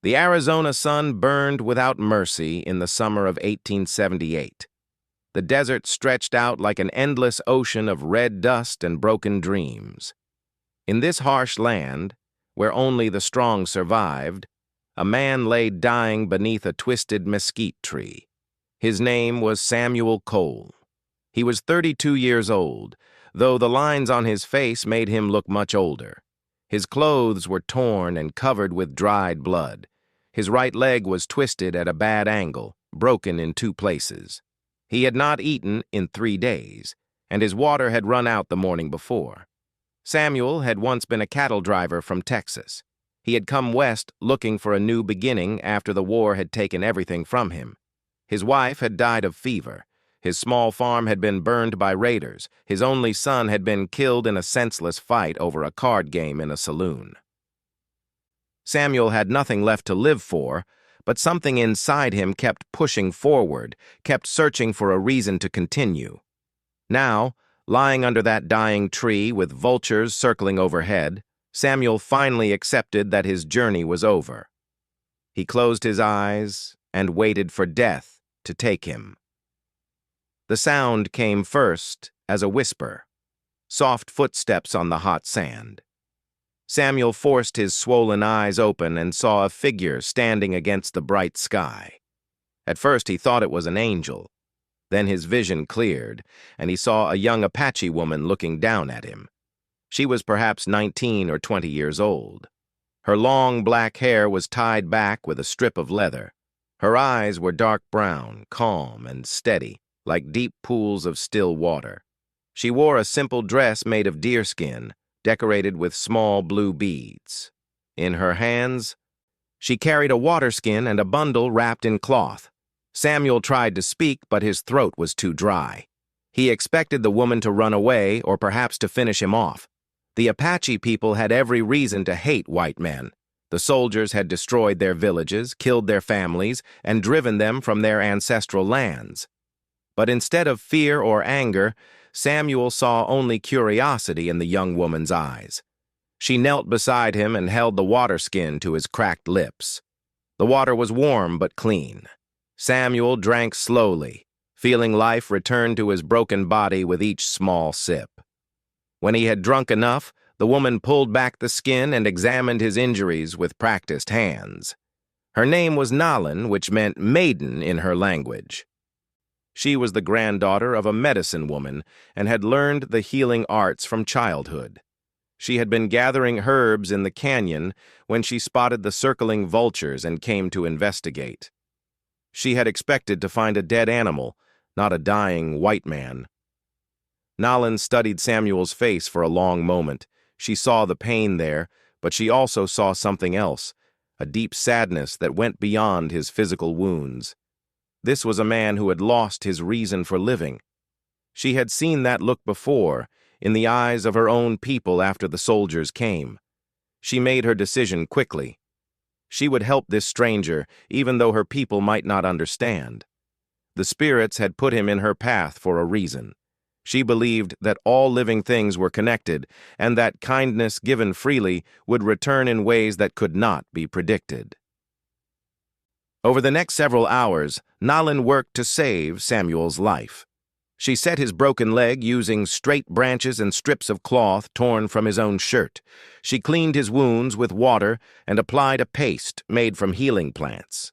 The Arizona sun burned without mercy in the summer of 1878. The desert stretched out like an endless ocean of red dust and broken dreams. In this harsh land, where only the strong survived, a man lay dying beneath a twisted mesquite tree. His name was Samuel Cole. He was 32 years old, though the lines on his face made him look much older. His clothes were torn and covered with dried blood. His right leg was twisted at a bad angle, broken in 2 places. He had not eaten in 3 days, and his water had run out the morning before. Samuel had once been a cattle driver from Texas. He had come west looking for a new beginning after the war had taken everything from him. His wife had died of fever. His small farm had been burned by raiders. His only son had been killed in a senseless fight over a card game in a saloon. Samuel had nothing left to live for, but something inside him kept pushing forward, kept searching for a reason to continue. Now, lying under that dying tree with vultures circling overhead, Samuel finally accepted that his journey was over. He closed his eyes and waited for death to take him. The sound came first as a whisper, soft footsteps on the hot sand. Samuel forced his swollen eyes open and saw a figure standing against the bright sky. At first he thought it was an angel. Then his vision cleared, and he saw a young Apache woman looking down at him. She was perhaps 19 or 20 years old. Her long black hair was tied back with a strip of leather. Her eyes were dark brown, calm and steady, like deep pools of still water. She wore a simple dress made of deerskin, decorated with small blue beads. In her hands, she carried a water skin and a bundle wrapped in cloth. Samuel tried to speak, but his throat was too dry. He expected the woman to run away or perhaps to finish him off. The Apache people had every reason to hate white men. The soldiers had destroyed their villages, killed their families, and driven them from their ancestral lands. But instead of fear or anger, Samuel saw only curiosity in the young woman's eyes. She knelt beside him and held the water skin to his cracked lips. The water was warm but clean. Samuel drank slowly, feeling life return to his broken body with each small sip. When he had drunk enough, the woman pulled back the skin and examined his injuries with practiced hands. Her name was Nalin, which meant maiden in her language. She was the granddaughter of a medicine woman and had learned the healing arts from childhood. She had been gathering herbs in the canyon when she spotted the circling vultures and came to investigate. She had expected to find a dead animal, not a dying white man. Nalin studied Samuel's face for a long moment. She saw the pain there, but she also saw something else, a deep sadness that went beyond his physical wounds. This was a man who had lost his reason for living. She had seen that look before, in the eyes of her own people after the soldiers came. She made her decision quickly. She would help this stranger, even though her people might not understand. The spirits had put him in her path for a reason. She believed that all living things were connected, and that kindness given freely would return in ways that could not be predicted. Over the next several hours, Nalin worked to save Samuel's life. She set his broken leg using straight branches and strips of cloth torn from his own shirt. She cleaned his wounds with water and applied a paste made from healing plants.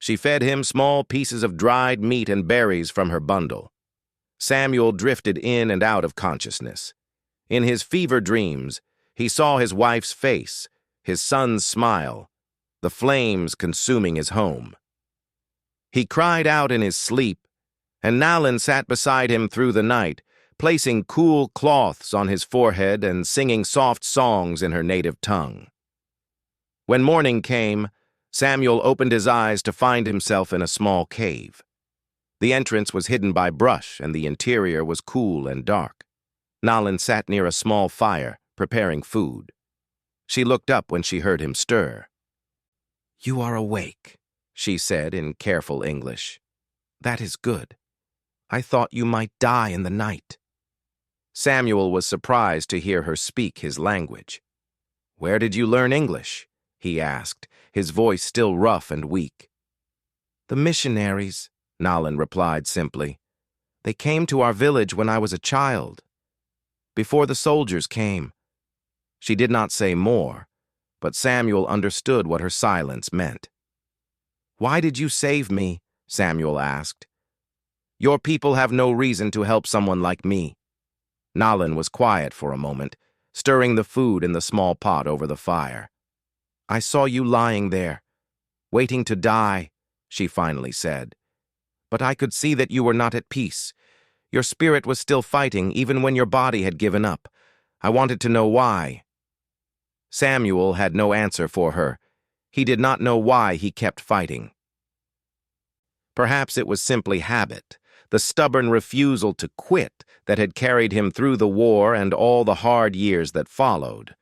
She fed him small pieces of dried meat and berries from her bundle. Samuel drifted in and out of consciousness. In his fever dreams, he saw his wife's face, his son's smile, the flames consuming his home. He cried out in his sleep, and Nalin sat beside him through the night, placing cool cloths on his forehead and singing soft songs in her native tongue. When morning came, Samuel opened his eyes to find himself in a small cave. The entrance was hidden by brush, and the interior was cool and dark. Nalin sat near a small fire, preparing food. She looked up when she heard him stir. "You are awake," she said in careful English. "That is good. I thought you might die in the night." Samuel was surprised to hear her speak his language. "Where did you learn English?" he asked, his voice still rough and weak. "The missionaries," Nalin replied simply. "They came to our village when I was a child, before the soldiers came." She did not say more, but Samuel understood what her silence meant. "Why did you save me?" Samuel asked. "Your people have no reason to help someone like me." Nalin was quiet for a moment, stirring the food in the small pot over the fire. "I saw you lying there, waiting to die," she finally said. "But I could see that you were not at peace. Your spirit was still fighting even when your body had given up. I wanted to know why." Samuel had no answer for her. He did not know why he kept fighting. Perhaps it was simply habit, the stubborn refusal to quit that had carried him through the war and all the hard years that followed.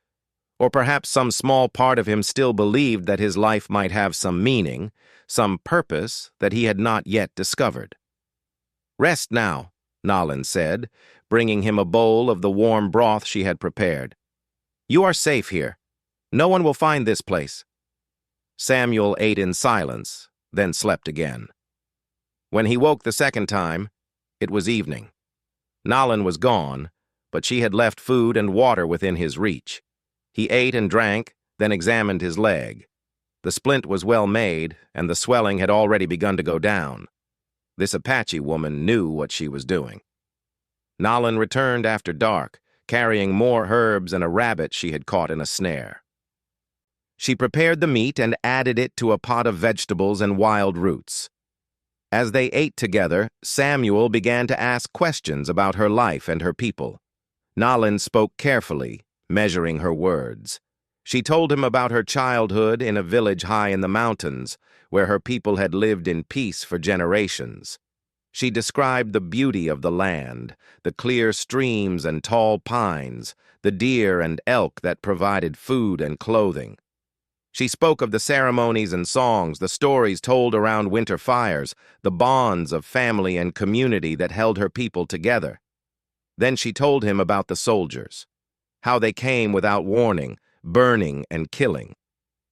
Or perhaps some small part of him still believed that his life might have some meaning, some purpose that he had not yet discovered. "Rest now," Nalin said, bringing him a bowl of the warm broth she had prepared. "You are safe here. No one will find this place." Samuel ate in silence, then slept again. When he woke the second time, it was evening. Nalin was gone, but she had left food and water within his reach. He ate and drank, then examined his leg. The splint was well made, and the swelling had already begun to go down. This Apache woman knew what she was doing. Nalin returned after dark, carrying more herbs and a rabbit she had caught in a snare. She prepared the meat and added it to a pot of vegetables and wild roots. As they ate together, Samuel began to ask questions about her life and her people. Nalin spoke carefully, measuring her words. She told him about her childhood in a village high in the mountains, where her people had lived in peace for generations. She described the beauty of the land, the clear streams and tall pines, the deer and elk that provided food and clothing. She spoke of the ceremonies and songs, the stories told around winter fires, the bonds of family and community that held her people together. Then she told him about the soldiers, how they came without warning, burning and killing,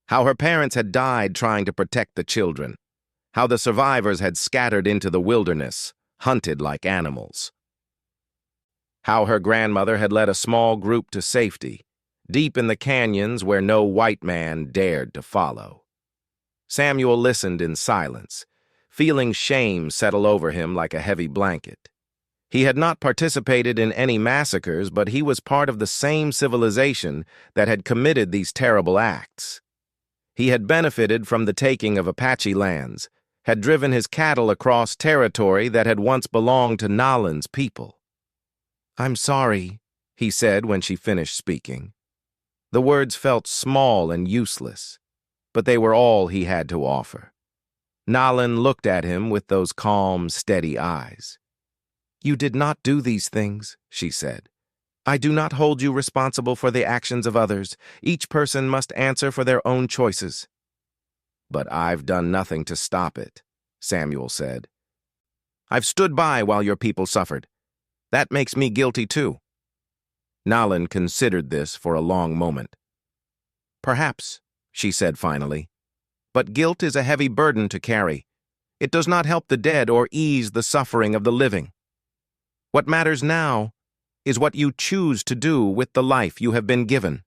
how her parents had died trying to protect the children, how the survivors had scattered into the wilderness, hunted like animals, how her grandmother had led a small group to safety, deep in the canyons where no white man dared to follow. Samuel listened in silence, feeling shame settle over him like a heavy blanket. He had not participated in any massacres, but he was part of the same civilization that had committed these terrible acts. He had benefited from the taking of Apache lands, had driven his cattle across territory that had once belonged to Nalin's people. "I'm sorry," he said when she finished speaking. The words felt small and useless, but they were all he had to offer. Nalin looked at him with those calm, steady eyes. "You did not do these things," she said. "I do not hold you responsible for the actions of others. Each person must answer for their own choices." "But I've done nothing to stop it," Samuel said. "I've stood by while your people suffered. That makes me guilty too." Nalin considered this for a long moment. "Perhaps," she said finally, "but guilt is a heavy burden to carry. It does not help the dead or ease the suffering of the living. What matters now is what you choose to do with the life you have been given."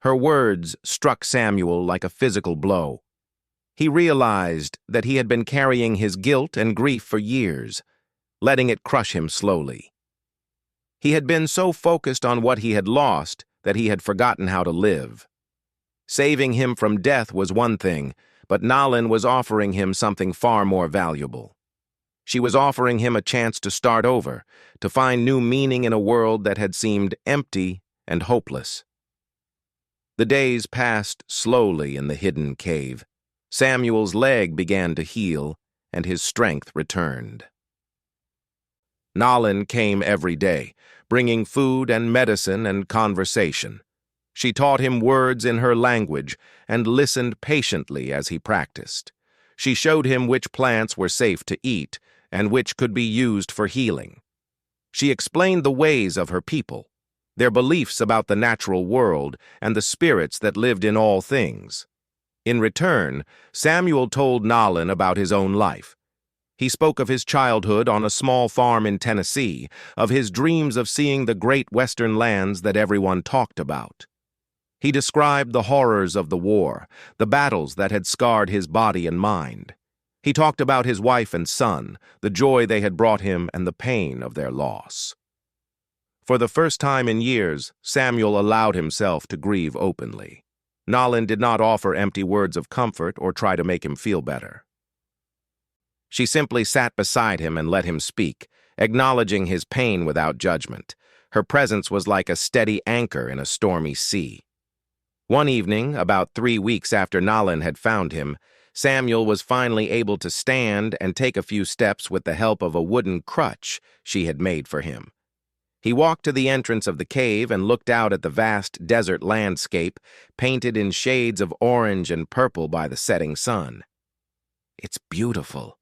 Her words struck Samuel like a physical blow. He realized that he had been carrying his guilt and grief for years, letting it crush him slowly. He had been so focused on what he had lost that he had forgotten how to live. Saving him from death was one thing, but Nalin was offering him something far more valuable. She was offering him a chance to start over, to find new meaning in a world that had seemed empty and hopeless. The days passed slowly in the hidden cave. Samuel's leg began to heal, and his strength returned. Nalin came every day, bringing food and medicine and conversation. She taught him words in her language and listened patiently as he practiced. She showed him which plants were safe to eat and which could be used for healing. She explained the ways of her people, their beliefs about the natural world and the spirits that lived in all things. In return, Samuel told Nalin about his own life. He spoke of his childhood on a small farm in Tennessee, of his dreams of seeing the great western lands that everyone talked about. He described the horrors of the war, the battles that had scarred his body and mind. He talked about his wife and son, the joy they had brought him and the pain of their loss. For the first time in years, Samuel allowed himself to grieve openly. Nalin did not offer empty words of comfort or try to make him feel better. She simply sat beside him and let him speak, acknowledging his pain without judgment. Her presence was like a steady anchor in a stormy sea. One evening, about 3 weeks after Nalin had found him, Samuel was finally able to stand and take a few steps with the help of a wooden crutch she had made for him. He walked to the entrance of the cave and looked out at the vast desert landscape, painted in shades of orange and purple by the setting sun. "It's beautiful,"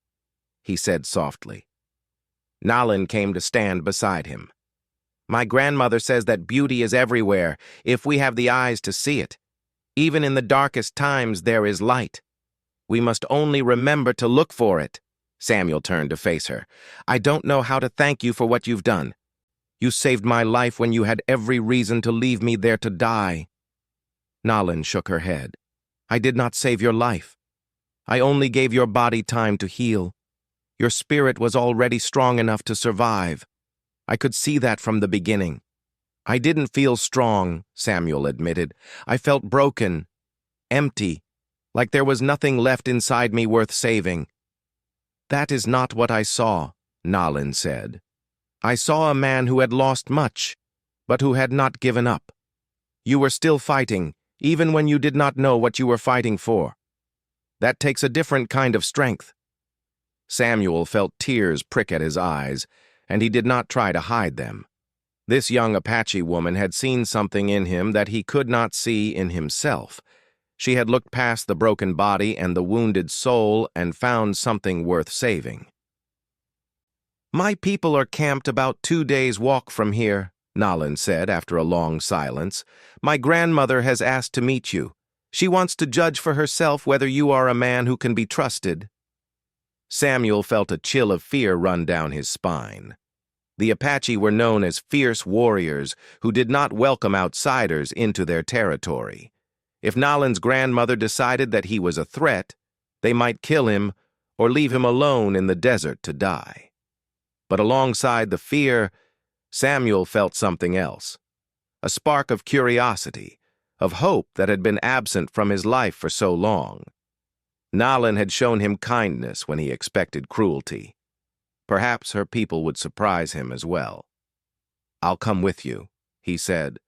he said softly. Nalin came to stand beside him. "My grandmother says that beauty is everywhere, if we have the eyes to see it. Even in the darkest times there is light. We must only remember to look for it." Samuel turned to face her. "I don't know how to thank you for what you've done. You saved my life when you had every reason to leave me there to die." Nalin shook her head. "I did not save your life. I only gave your body time to heal. Your spirit was already strong enough to survive. I could see that from the beginning." "I didn't feel strong," Samuel admitted. "I felt broken, empty, like there was nothing left inside me worth saving." "That is not what I saw," Nalin said. "I saw a man who had lost much, but who had not given up. You were still fighting, even when you did not know what you were fighting for. That takes a different kind of strength." Samuel felt tears prick at his eyes, and he did not try to hide them. This young Apache woman had seen something in him that he could not see in himself. She had looked past the broken body and the wounded soul and found something worth saving. "My people are camped about 2 days' walk from here," Nalin said after a long silence. "My grandmother has asked to meet you. She wants to judge for herself whether you are a man who can be trusted." Samuel felt a chill of fear run down his spine. The Apache were known as fierce warriors who did not welcome outsiders into their territory. If Nalin's grandmother decided that he was a threat, they might kill him or leave him alone in the desert to die. But alongside the fear, Samuel felt something else. A spark of curiosity, of hope that had been absent from his life for so long. Nalin had shown him kindness when he expected cruelty. Perhaps her people would surprise him as well. "I'll come with you," he said,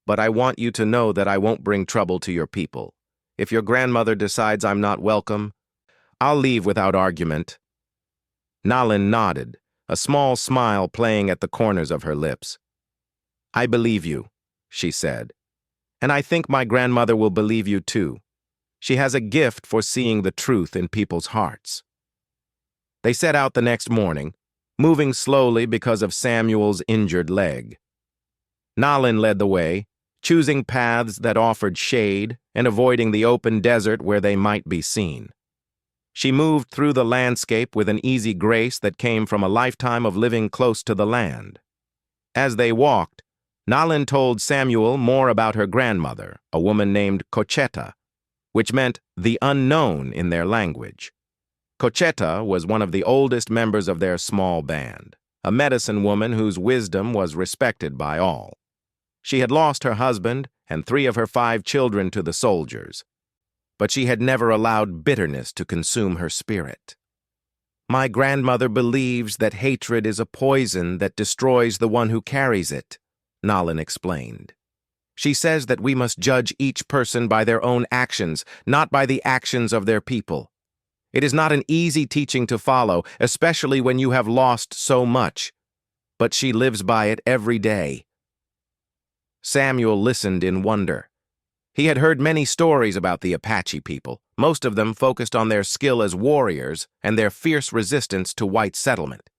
"but I want you to know that I won't bring trouble to your people. If your grandmother decides I'm not welcome, I'll leave without argument." Nalin nodded, a small smile playing at the corners of her lips. "I believe you," she said, "and I think my grandmother will believe you too. She has a gift for seeing the truth in people's hearts." They set out the next morning, moving slowly because of Samuel's injured leg. Nalin led the way, choosing paths that offered shade and avoiding the open desert where they might be seen. She moved through the landscape with an easy grace that came from a lifetime of living close to the land. As they walked, Nalin told Samuel more about her grandmother, a woman named Cocheta, which meant the unknown in their language. Cocheta was one of the oldest members of their small band, a medicine woman whose wisdom was respected by all. She had lost her husband and 3 of her 5 children to the soldiers, but she had never allowed bitterness to consume her spirit. "My grandmother believes that hatred is a poison that destroys the one who carries it," Nalin explained. "She says that we must judge each person by their own actions, not by the actions of their people. It is not an easy teaching to follow, especially when you have lost so much, but she lives by it every day." Samuel listened in wonder. He had heard many stories about the Apache people, most of them focused on their skill as warriors and their fierce resistance to white settlement.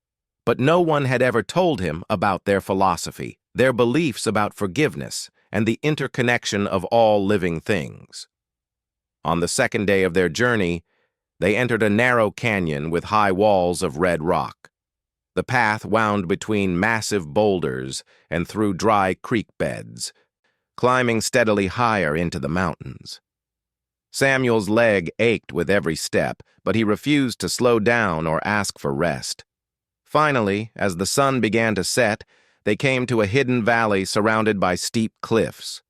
But no one had ever told him about their philosophy, their beliefs about forgiveness, and the interconnection of all living things. On the second day of their journey, they entered a narrow canyon with high walls of red rock. The path wound between massive boulders and through dry creek beds, climbing steadily higher into the mountains. Samuel's leg ached with every step, but he refused to slow down or ask for rest. Finally, as the sun began to set, they came to a hidden valley surrounded by steep cliffs.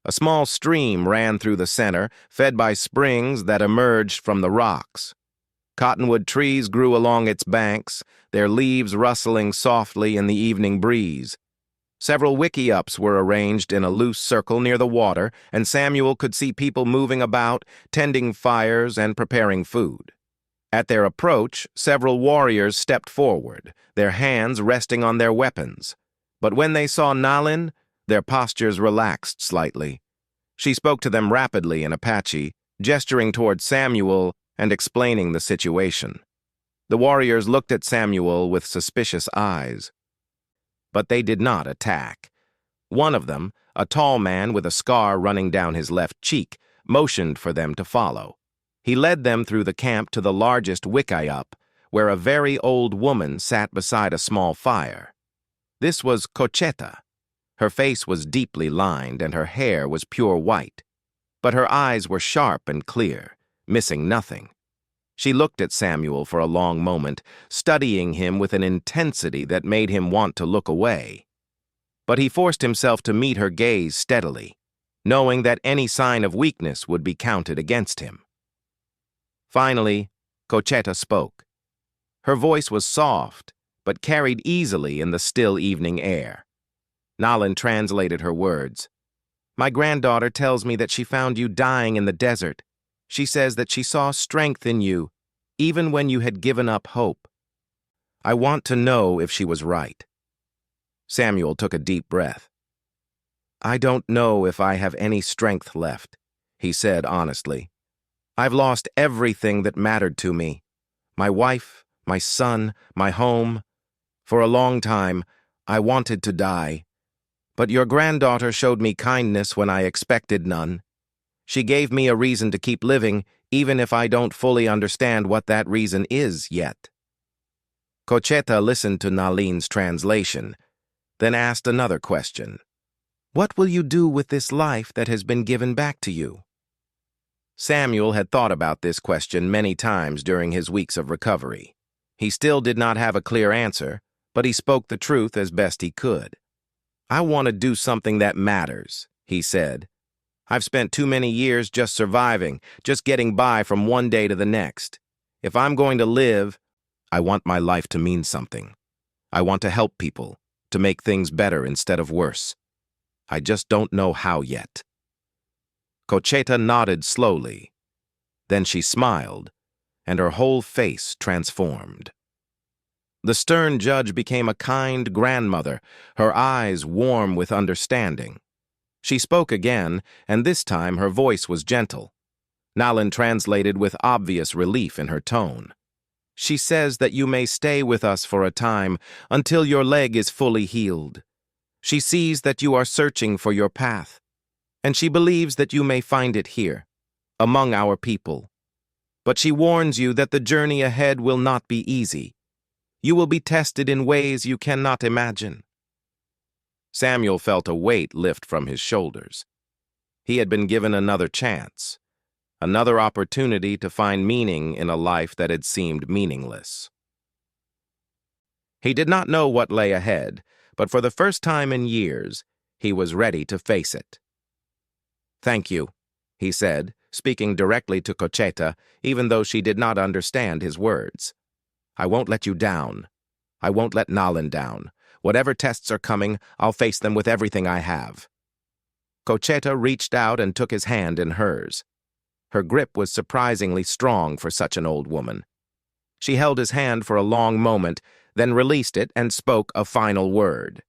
A small stream ran through the center, fed by springs that emerged from the rocks. Cottonwood trees grew along its banks, their leaves rustling softly in the evening breeze. Several wickiups were arranged in a loose circle near the water, and Samuel could see people moving about, tending fires and preparing food. At their approach, several warriors stepped forward, their hands resting on their weapons. But when they saw Nalin, their postures relaxed slightly. She spoke to them rapidly in Apache, gesturing toward Samuel and explaining the situation. The warriors looked at Samuel with suspicious eyes. But they did not attack. One of them, a tall man with a scar running down his left cheek, motioned for them to follow. He led them through the camp to the largest wickiup, where a very old woman sat beside a small fire. This was Cocheta. Her face was deeply lined and her hair was pure white, but her eyes were sharp and clear, missing nothing. She looked at Samuel for a long moment, studying him with an intensity that made him want to look away. But he forced himself to meet her gaze steadily, knowing that any sign of weakness would be counted against him. Finally, Cocheta spoke. Her voice was soft, but carried easily in the still evening air. Nalin translated her words. "My granddaughter tells me that she found you dying in the desert. She says that she saw strength in you, even when you had given up hope. I want to know if she was right." Samuel took a deep breath. "I don't know if I have any strength left," he said honestly. "I've lost everything that mattered to me. My wife, my son, my home. For a long time, I wanted to die. But your granddaughter showed me kindness when I expected none. She gave me a reason to keep living, even if I don't fully understand what that reason is yet." Cocheta listened to Nalin's translation, then asked another question. "What will you do with this life that has been given back to you?" Samuel had thought about this question many times during his weeks of recovery. He still did not have a clear answer, but he spoke the truth as best he could. "I want to do something that matters," he said. "I've spent too many years just surviving, just getting by from one day to the next. If I'm going to live, I want my life to mean something. I want to help people, to make things better instead of worse. I just don't know how yet." Cocheta nodded slowly. Then she smiled, and her whole face transformed. The stern judge became a kind grandmother, her eyes warm with understanding. She spoke again, and this time her voice was gentle. Nalin translated with obvious relief in her tone. "She says that you may stay with us for a time until your leg is fully healed. She sees that you are searching for your path, and she believes that you may find it here, among our people. But she warns you that the journey ahead will not be easy. You will be tested in ways you cannot imagine." Samuel felt a weight lift from his shoulders. He had been given another chance, another opportunity to find meaning in a life that had seemed meaningless. He did not know what lay ahead, but for the first time in years, he was ready to face it. "Thank you," he said, speaking directly to Cocheta, even though she did not understand his words. "I won't let you down. I won't let Nalin down. Whatever tests are coming, I'll face them with everything I have." Cocheta reached out and took his hand in hers. Her grip was surprisingly strong for such an old woman. She held his hand for a long moment, then released it and spoke a final word.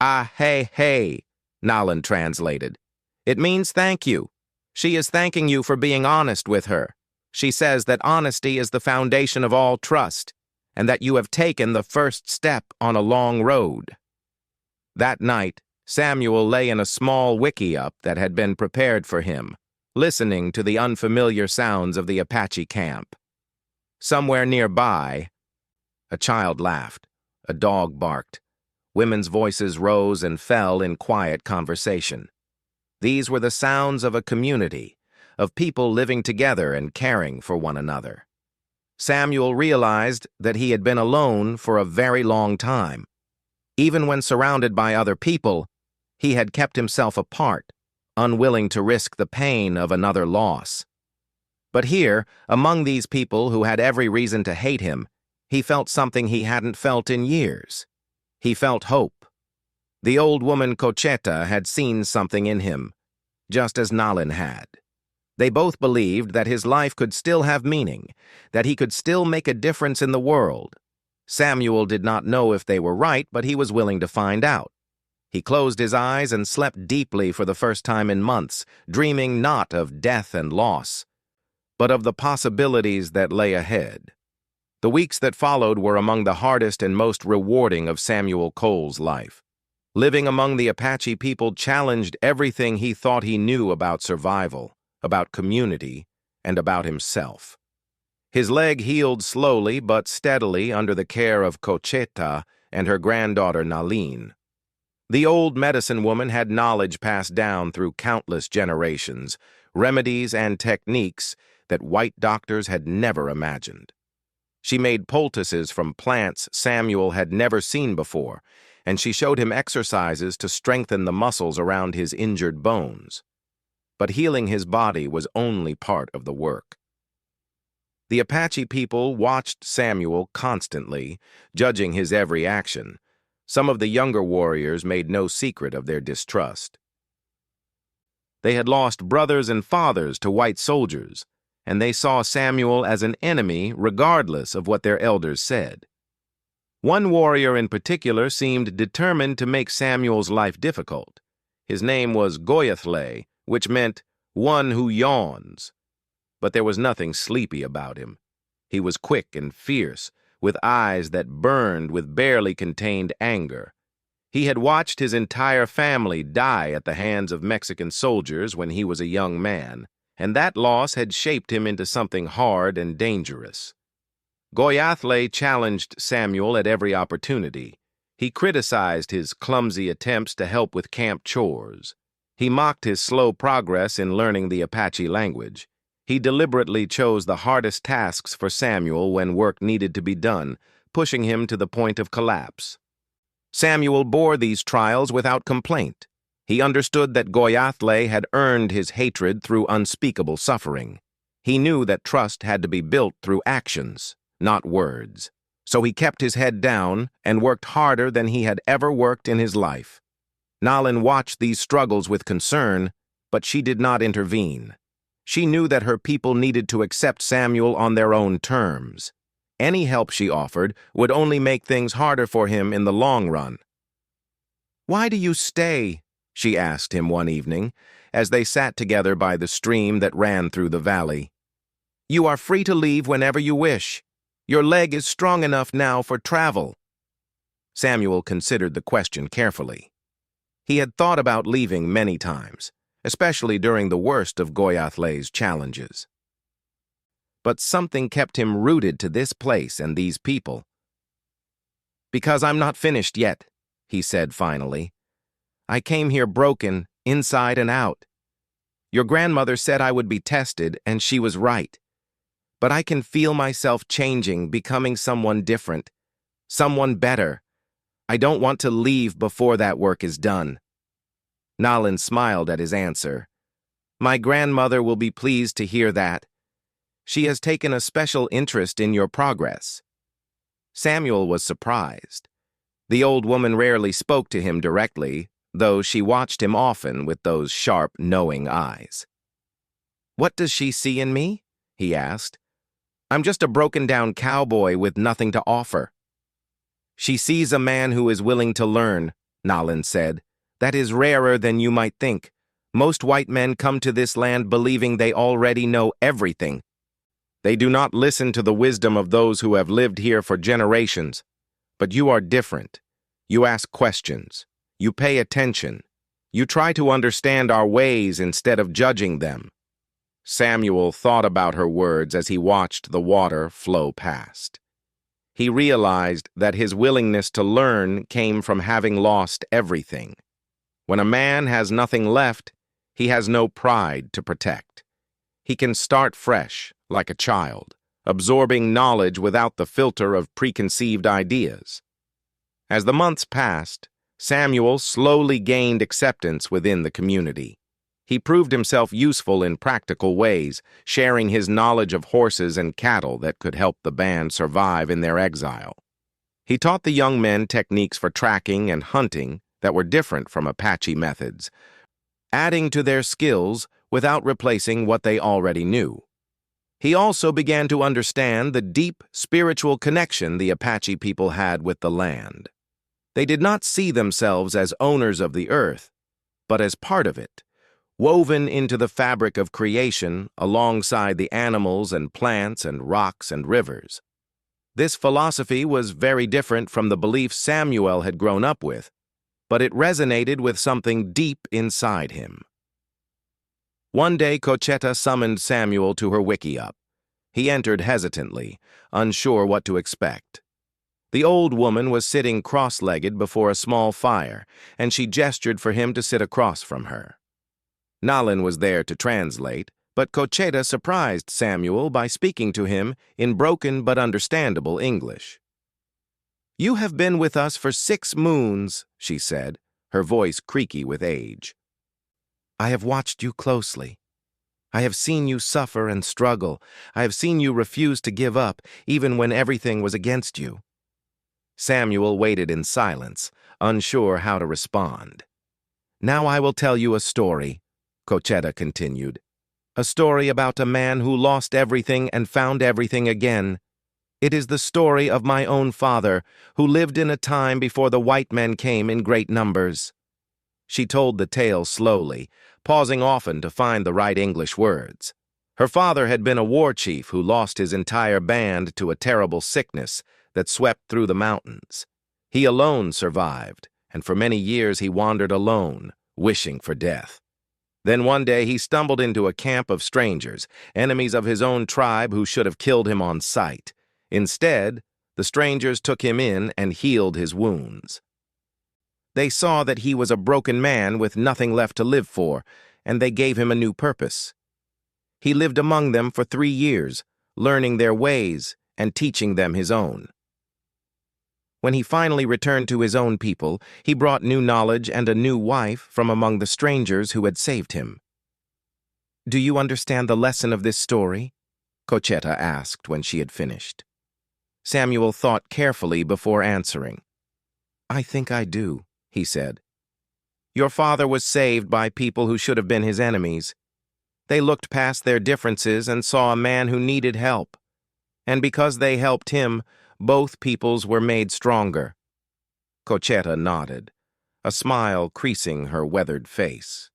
"Ah, hey, hey," Nalin translated. "It means thank you. She is thanking you for being honest with her. She says that honesty is the foundation of all trust, and that you have taken the first step on a long road." That night, Samuel lay in a small wickiup that had been prepared for him, listening to the unfamiliar sounds of the Apache camp. Somewhere nearby, a child laughed, a dog barked. Women's voices rose and fell in quiet conversation. These were the sounds of a community, of people living together and caring for one another. Samuel realized that he had been alone for a very long time. Even when surrounded by other people, he had kept himself apart, unwilling to risk the pain of another loss. But here, among these people who had every reason to hate him, he felt something he hadn't felt in years. He felt hope. The old woman Cocheta had seen something in him, just as Nalin had. They both believed that his life could still have meaning, that he could still make a difference in the world. Samuel did not know if they were right, but he was willing to find out. He closed his eyes and slept deeply for the first time in months, dreaming not of death and loss, but of the possibilities that lay ahead. The weeks that followed were among the hardest and most rewarding of Samuel Cole's life. Living among the Apache people challenged everything he thought he knew about survival, about community, and about himself. His leg healed slowly but steadily under the care of Cocheta and her granddaughter Nalin. The old medicine woman had knowledge passed down through countless generations, remedies and techniques that white doctors had never imagined. She made poultices from plants Samuel had never seen before, and she showed him exercises to strengthen the muscles around his injured bones. But healing his body was only part of the work. The Apache people watched Samuel constantly, judging his every action. Some of the younger warriors made no secret of their distrust. They had lost brothers and fathers to white soldiers, and they saw Samuel as an enemy regardless of what their elders said. One warrior in particular seemed determined to make Samuel's life difficult. His name was Goyathle, which meant one who yawns. But there was nothing sleepy about him. He was quick and fierce, with eyes that burned with barely contained anger. He had watched his entire family die at the hands of Mexican soldiers when he was a young man, and that loss had shaped him into something hard and dangerous. Goyathle challenged Samuel at every opportunity. He criticized his clumsy attempts to help with camp chores. He mocked his slow progress in learning the Apache language. He deliberately chose the hardest tasks for Samuel when work needed to be done, pushing him to the point of collapse. Samuel bore these trials without complaint. He understood that Goyathle had earned his hatred through unspeakable suffering. He knew that trust had to be built through actions, not words. So he kept his head down and worked harder than he had ever worked in his life. Nalin watched these struggles with concern, but she did not intervene. She knew that her people needed to accept Samuel on their own terms. Any help she offered would only make things harder for him in the long run. "Why do you stay?" she asked him one evening, as they sat together by the stream that ran through the valley. "You are free to leave whenever you wish. Your leg is strong enough now for travel." Samuel considered the question carefully. He had thought about leaving many times, especially during the worst of Goyathle's challenges. But something kept him rooted to this place and these people. "Because I'm not finished yet," he said finally. "I came here broken, inside and out. Your grandmother said I would be tested, and she was right. But I can feel myself changing, becoming someone different, someone better. I don't want to leave before that work is done." Nalin smiled at his answer. "My grandmother will be pleased to hear that. She has taken a special interest in your progress." Samuel was surprised. The old woman rarely spoke to him directly, though she watched him often with those sharp, knowing eyes. "What does she see in me?" he asked. "I'm just a broken-down cowboy with nothing to offer." "She sees a man who is willing to learn," Nalin said. "That is rarer than you might think. Most white men come to this land believing they already know everything. They do not listen to the wisdom of those who have lived here for generations. But you are different. You ask questions. You pay attention. You try to understand our ways instead of judging them. Samuel thought about her words as he watched the water flow past. He realized that his willingness to learn came from having lost everything. When a man has nothing left, he has no pride to protect. He can start fresh, like a child, absorbing knowledge without the filter of preconceived ideas. As the months passed, Samuel slowly gained acceptance within the community. He proved himself useful in practical ways, sharing his knowledge of horses and cattle that could help the band survive in their exile. He taught the young men techniques for tracking and hunting that were different from Apache methods, adding to their skills without replacing what they already knew. He also began to understand the deep spiritual connection the Apache people had with the land. They did not see themselves as owners of the earth, but as part of it, woven into the fabric of creation alongside the animals and plants and rocks and rivers. This philosophy was very different from the beliefs Samuel had grown up with, but it resonated with something deep inside him. One day, Cochetta summoned Samuel to her wickiup. He entered hesitantly, unsure what to expect. The old woman was sitting cross-legged before a small fire, and she gestured for him to sit across from her. Nalin was there to translate, but Cochetta surprised Samuel by speaking to him in broken but understandable English. "You have been with us for 6 moons," she said, her voice creaky with age. "I have watched you closely. I have seen you suffer and struggle. I have seen you refuse to give up, even when everything was against you." Samuel waited in silence, unsure how to respond. "Now I will tell you a story," Cochetta continued. "A story about a man who lost everything and found everything again. It is the story of my own father, who lived in a time before the white men came in great numbers." She told the tale slowly, pausing often to find the right English words. Her father had been a war chief who lost his entire band to a terrible sickness that swept through the mountains. He alone survived, and for many years he wandered alone, wishing for death. Then one day he stumbled into a camp of strangers, enemies of his own tribe who should have killed him on sight. Instead, the strangers took him in and healed his wounds. They saw that he was a broken man with nothing left to live for, and they gave him a new purpose. He lived among them for 3 years, learning their ways and teaching them his own. When he finally returned to his own people, he brought new knowledge and a new wife from among the strangers who had saved him. "Do you understand the lesson of this story?" Cochetta asked when she had finished. Samuel thought carefully before answering. "I think I do," he said. "Your father was saved by people who should have been his enemies. They looked past their differences and saw a man who needed help. And because they helped him, both peoples were made stronger." Cochetta nodded, a smile creasing her weathered face.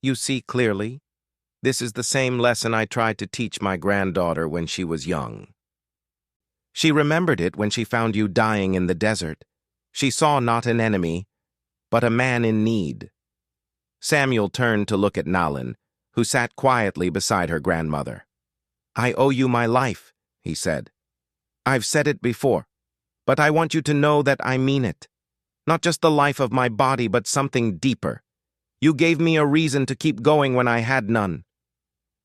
"You see clearly? This is the same lesson I tried to teach my granddaughter when she was young. She remembered it when she found you dying in the desert. She saw not an enemy, but a man in need." Samuel turned to look at Nalin, who sat quietly beside her grandmother. "I owe you my life," he said. "I've said it before, but I want you to know that I mean it. Not just the life of my body, but something deeper. You gave me a reason to keep going when I had none."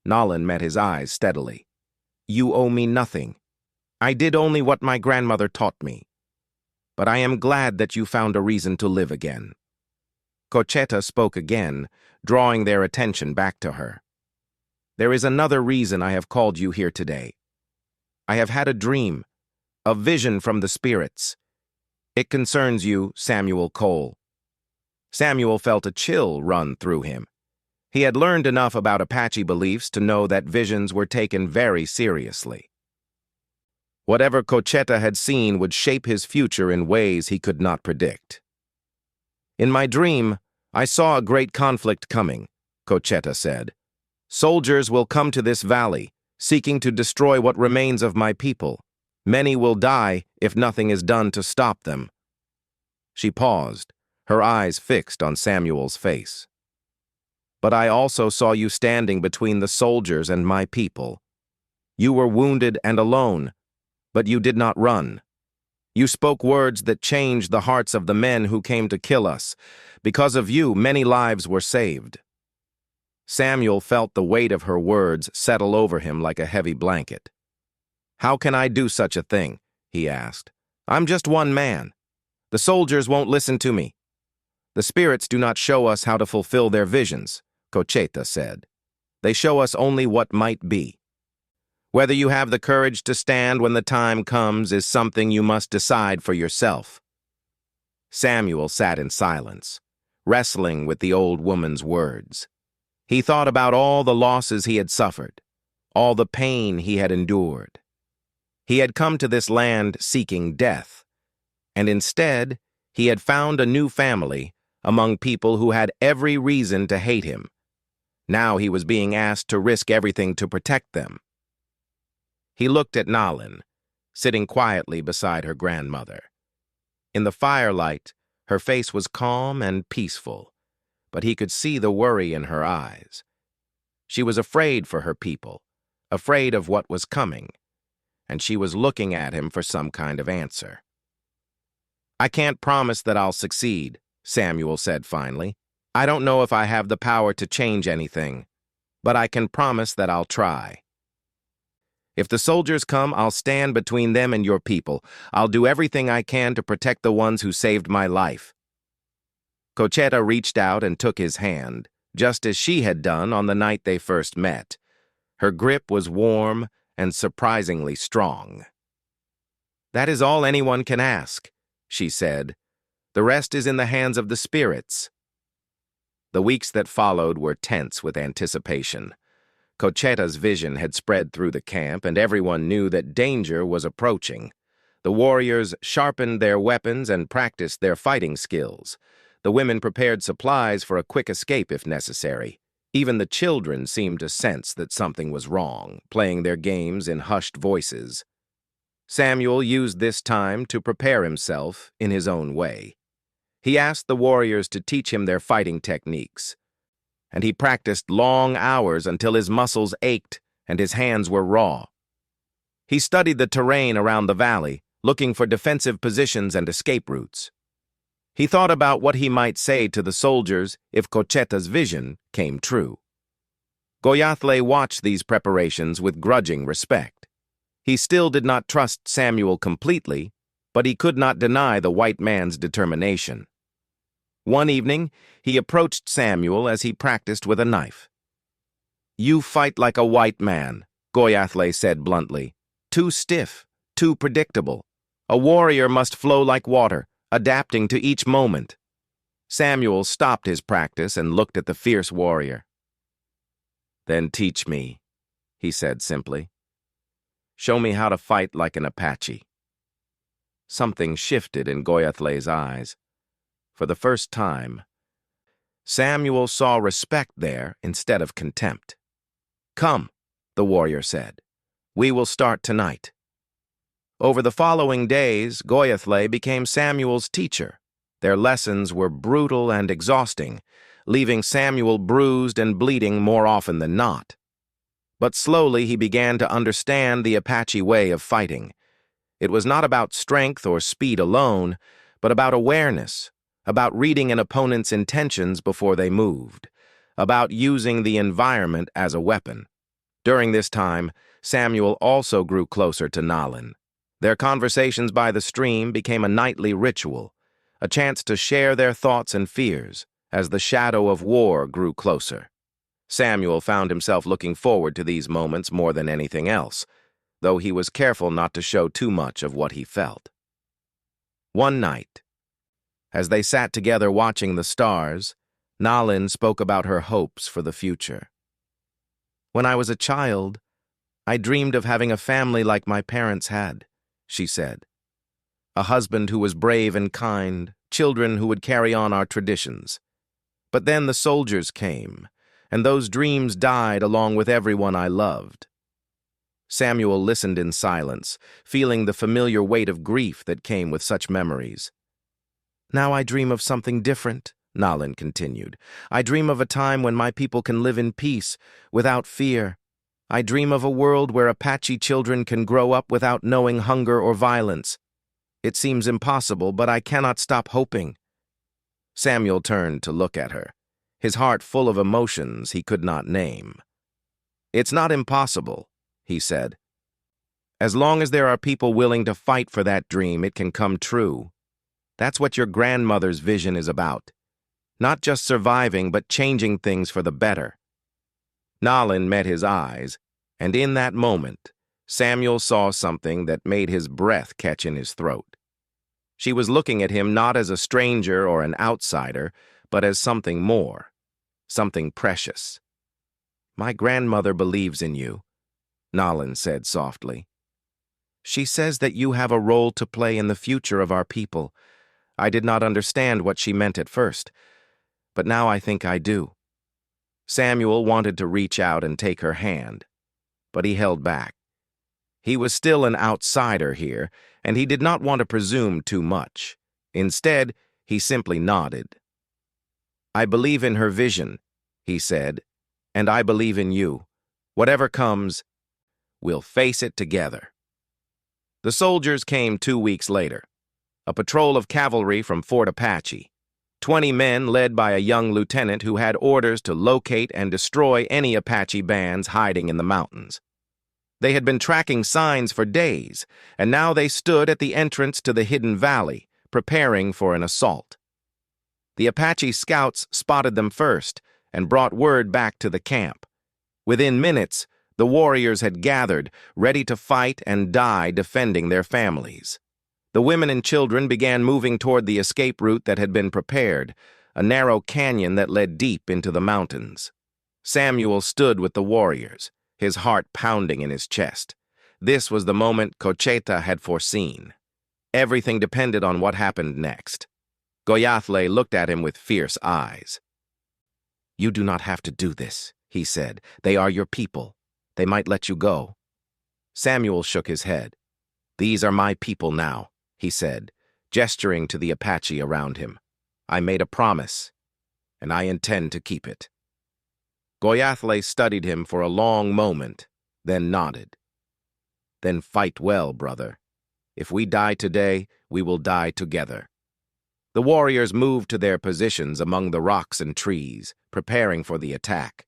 Nalin met his eyes steadily. "You owe me nothing. I did only what my grandmother taught me. But I am glad that you found a reason to live again." Cochetta spoke again, drawing their attention back to her. "There is another reason I have called you here today. I have had a dream, a vision from the spirits. It concerns you, Samuel Cole." Samuel felt a chill run through him. He had learned enough about Apache beliefs to know that visions were taken very seriously. Whatever Cochetta had seen would shape his future in ways he could not predict. "In my dream, I saw a great conflict coming," Cochetta said. "Soldiers will come to this valley, seeking to destroy what remains of my people. Many will die if nothing is done to stop them." She paused, her eyes fixed on Samuel's face. But I also saw you standing between the soldiers and my people. You were wounded and alone, but you did not run. You spoke words that changed the hearts of the men who came to kill us. Because of you, many lives were saved." Samuel felt the weight of her words settle over him like a heavy blanket. "How can I do such a thing?" he asked. "I'm just one man. The soldiers won't listen to me." "The spirits do not show us how to fulfill their visions," Cocheta said. "They show us only what might be. Whether you have the courage to stand when the time comes is something you must decide for yourself." Samuel sat in silence, wrestling with the old woman's words. He thought about all the losses he had suffered, all the pain he had endured. He had come to this land seeking death, and instead he had found a new family among people who had every reason to hate him. Now he was being asked to risk everything to protect them. He looked at Nalin, sitting quietly beside her grandmother. In the firelight, her face was calm and peaceful, but he could see the worry in her eyes. She was afraid for her people, afraid of what was coming, and she was looking at him for some kind of answer. "I can't promise that I'll succeed," Samuel said finally. "I don't know if I have the power to change anything, but I can promise that I'll try. If the soldiers come, I'll stand between them and your people. I'll do everything I can to protect the ones who saved my life." Cocheta reached out and took his hand, just as she had done on the night they first met. Her grip was warm and surprisingly strong. "That is all anyone can ask," she said. "The rest is in the hands of the spirits." The weeks that followed were tense with anticipation. Cocheta's vision had spread through the camp, and everyone knew that danger was approaching. The warriors sharpened their weapons and practiced their fighting skills. The women prepared supplies for a quick escape if necessary. Even the children seemed to sense that something was wrong, playing their games in hushed voices. Samuel used this time to prepare himself in his own way. He asked the warriors to teach him their fighting techniques, and he practiced long hours until his muscles ached and his hands were raw. He studied the terrain around the valley, looking for defensive positions and escape routes. He thought about what he might say to the soldiers if Cocheta's vision came true. Goyatle watched these preparations with grudging respect. He still did not trust Samuel completely, but he could not deny the white man's determination. One evening, he approached Samuel as he practiced with a knife. "You fight like a white man," Goyatle said bluntly. "Too stiff, too predictable. A warrior must flow like water, adapting to each moment." Samuel stopped his practice and looked at the fierce warrior. "Then teach me," he said simply. "Show me how to fight like an Apache." Something shifted in Goyatle's eyes. For the first time, Samuel saw respect there instead of contempt. "Come," the warrior said. "We will start tonight." Over the following days, Goyatle became Samuel's teacher. Their lessons were brutal and exhausting, leaving Samuel bruised and bleeding more often than not. But slowly he began to understand the Apache way of fighting. It was not about strength or speed alone, but about awareness, about reading an opponent's intentions before they moved, about using the environment as a weapon. During this time, Samuel also grew closer to Nalin. Their conversations by the stream became a nightly ritual, a chance to share their thoughts and fears as the shadow of war grew closer. Samuel found himself looking forward to these moments more than anything else, though he was careful not to show too much of what he felt. One night, as they sat together watching the stars, Nalin spoke about her hopes for the future. "When I was a child, I dreamed of having a family like my parents had," she said. "A husband who was brave and kind, children who would carry on our traditions. But then the soldiers came, and those dreams died along with everyone I loved." Samuel listened in silence, feeling the familiar weight of grief that came with such memories. "Now I dream of something different," Nalin continued. I dream of a time when my people can live in peace, without fear. I dream of a world where Apache children can grow up without knowing hunger or violence. It seems impossible, but I cannot stop hoping. Samuel turned to look at her, his heart full of emotions he could not name. It's not impossible, he said. As long as there are people willing to fight for that dream, it can come true. That's what your grandmother's vision is about. Not just surviving, but changing things for the better. Nalin met his eyes, and in that moment, Samuel saw something that made his breath catch in his throat. She was looking at him not as a stranger or an outsider, but as something more, something precious. My grandmother believes in you, Nalin said softly. She says that you have a role to play in the future of our people. I did not understand what she meant at first, but now I think I do. Samuel wanted to reach out and take her hand, but he held back. He was still an outsider here, and he did not want to presume too much. Instead, he simply nodded. I believe in her vision, he said, and I believe in you. Whatever comes, we'll face it together. The soldiers came 2 weeks later. A patrol of cavalry from Fort Apache. 20 men led by a young lieutenant who had orders to locate and destroy any Apache bands hiding in the mountains. They had been tracking signs for days, and now they stood at the entrance to the hidden valley, preparing for an assault. The Apache scouts spotted them first and brought word back to the camp. Within minutes, the warriors had gathered, ready to fight and die defending their families. The women and children began moving toward the escape route that had been prepared, a narrow canyon that led deep into the mountains. Samuel stood with the warriors, his heart pounding in his chest. This was the moment Cocheta had foreseen. Everything depended on what happened next. Goyathle looked at him with fierce eyes. You do not have to do this, he said. They are your people. They might let you go. Samuel shook his head. These are my people now, he said, gesturing to the Apache around him. I made a promise, and I intend to keep it. Goyathle studied him for a long moment, then nodded. Then fight well, brother. If we die today, we will die together. The warriors moved to their positions among the rocks and trees, preparing for the attack.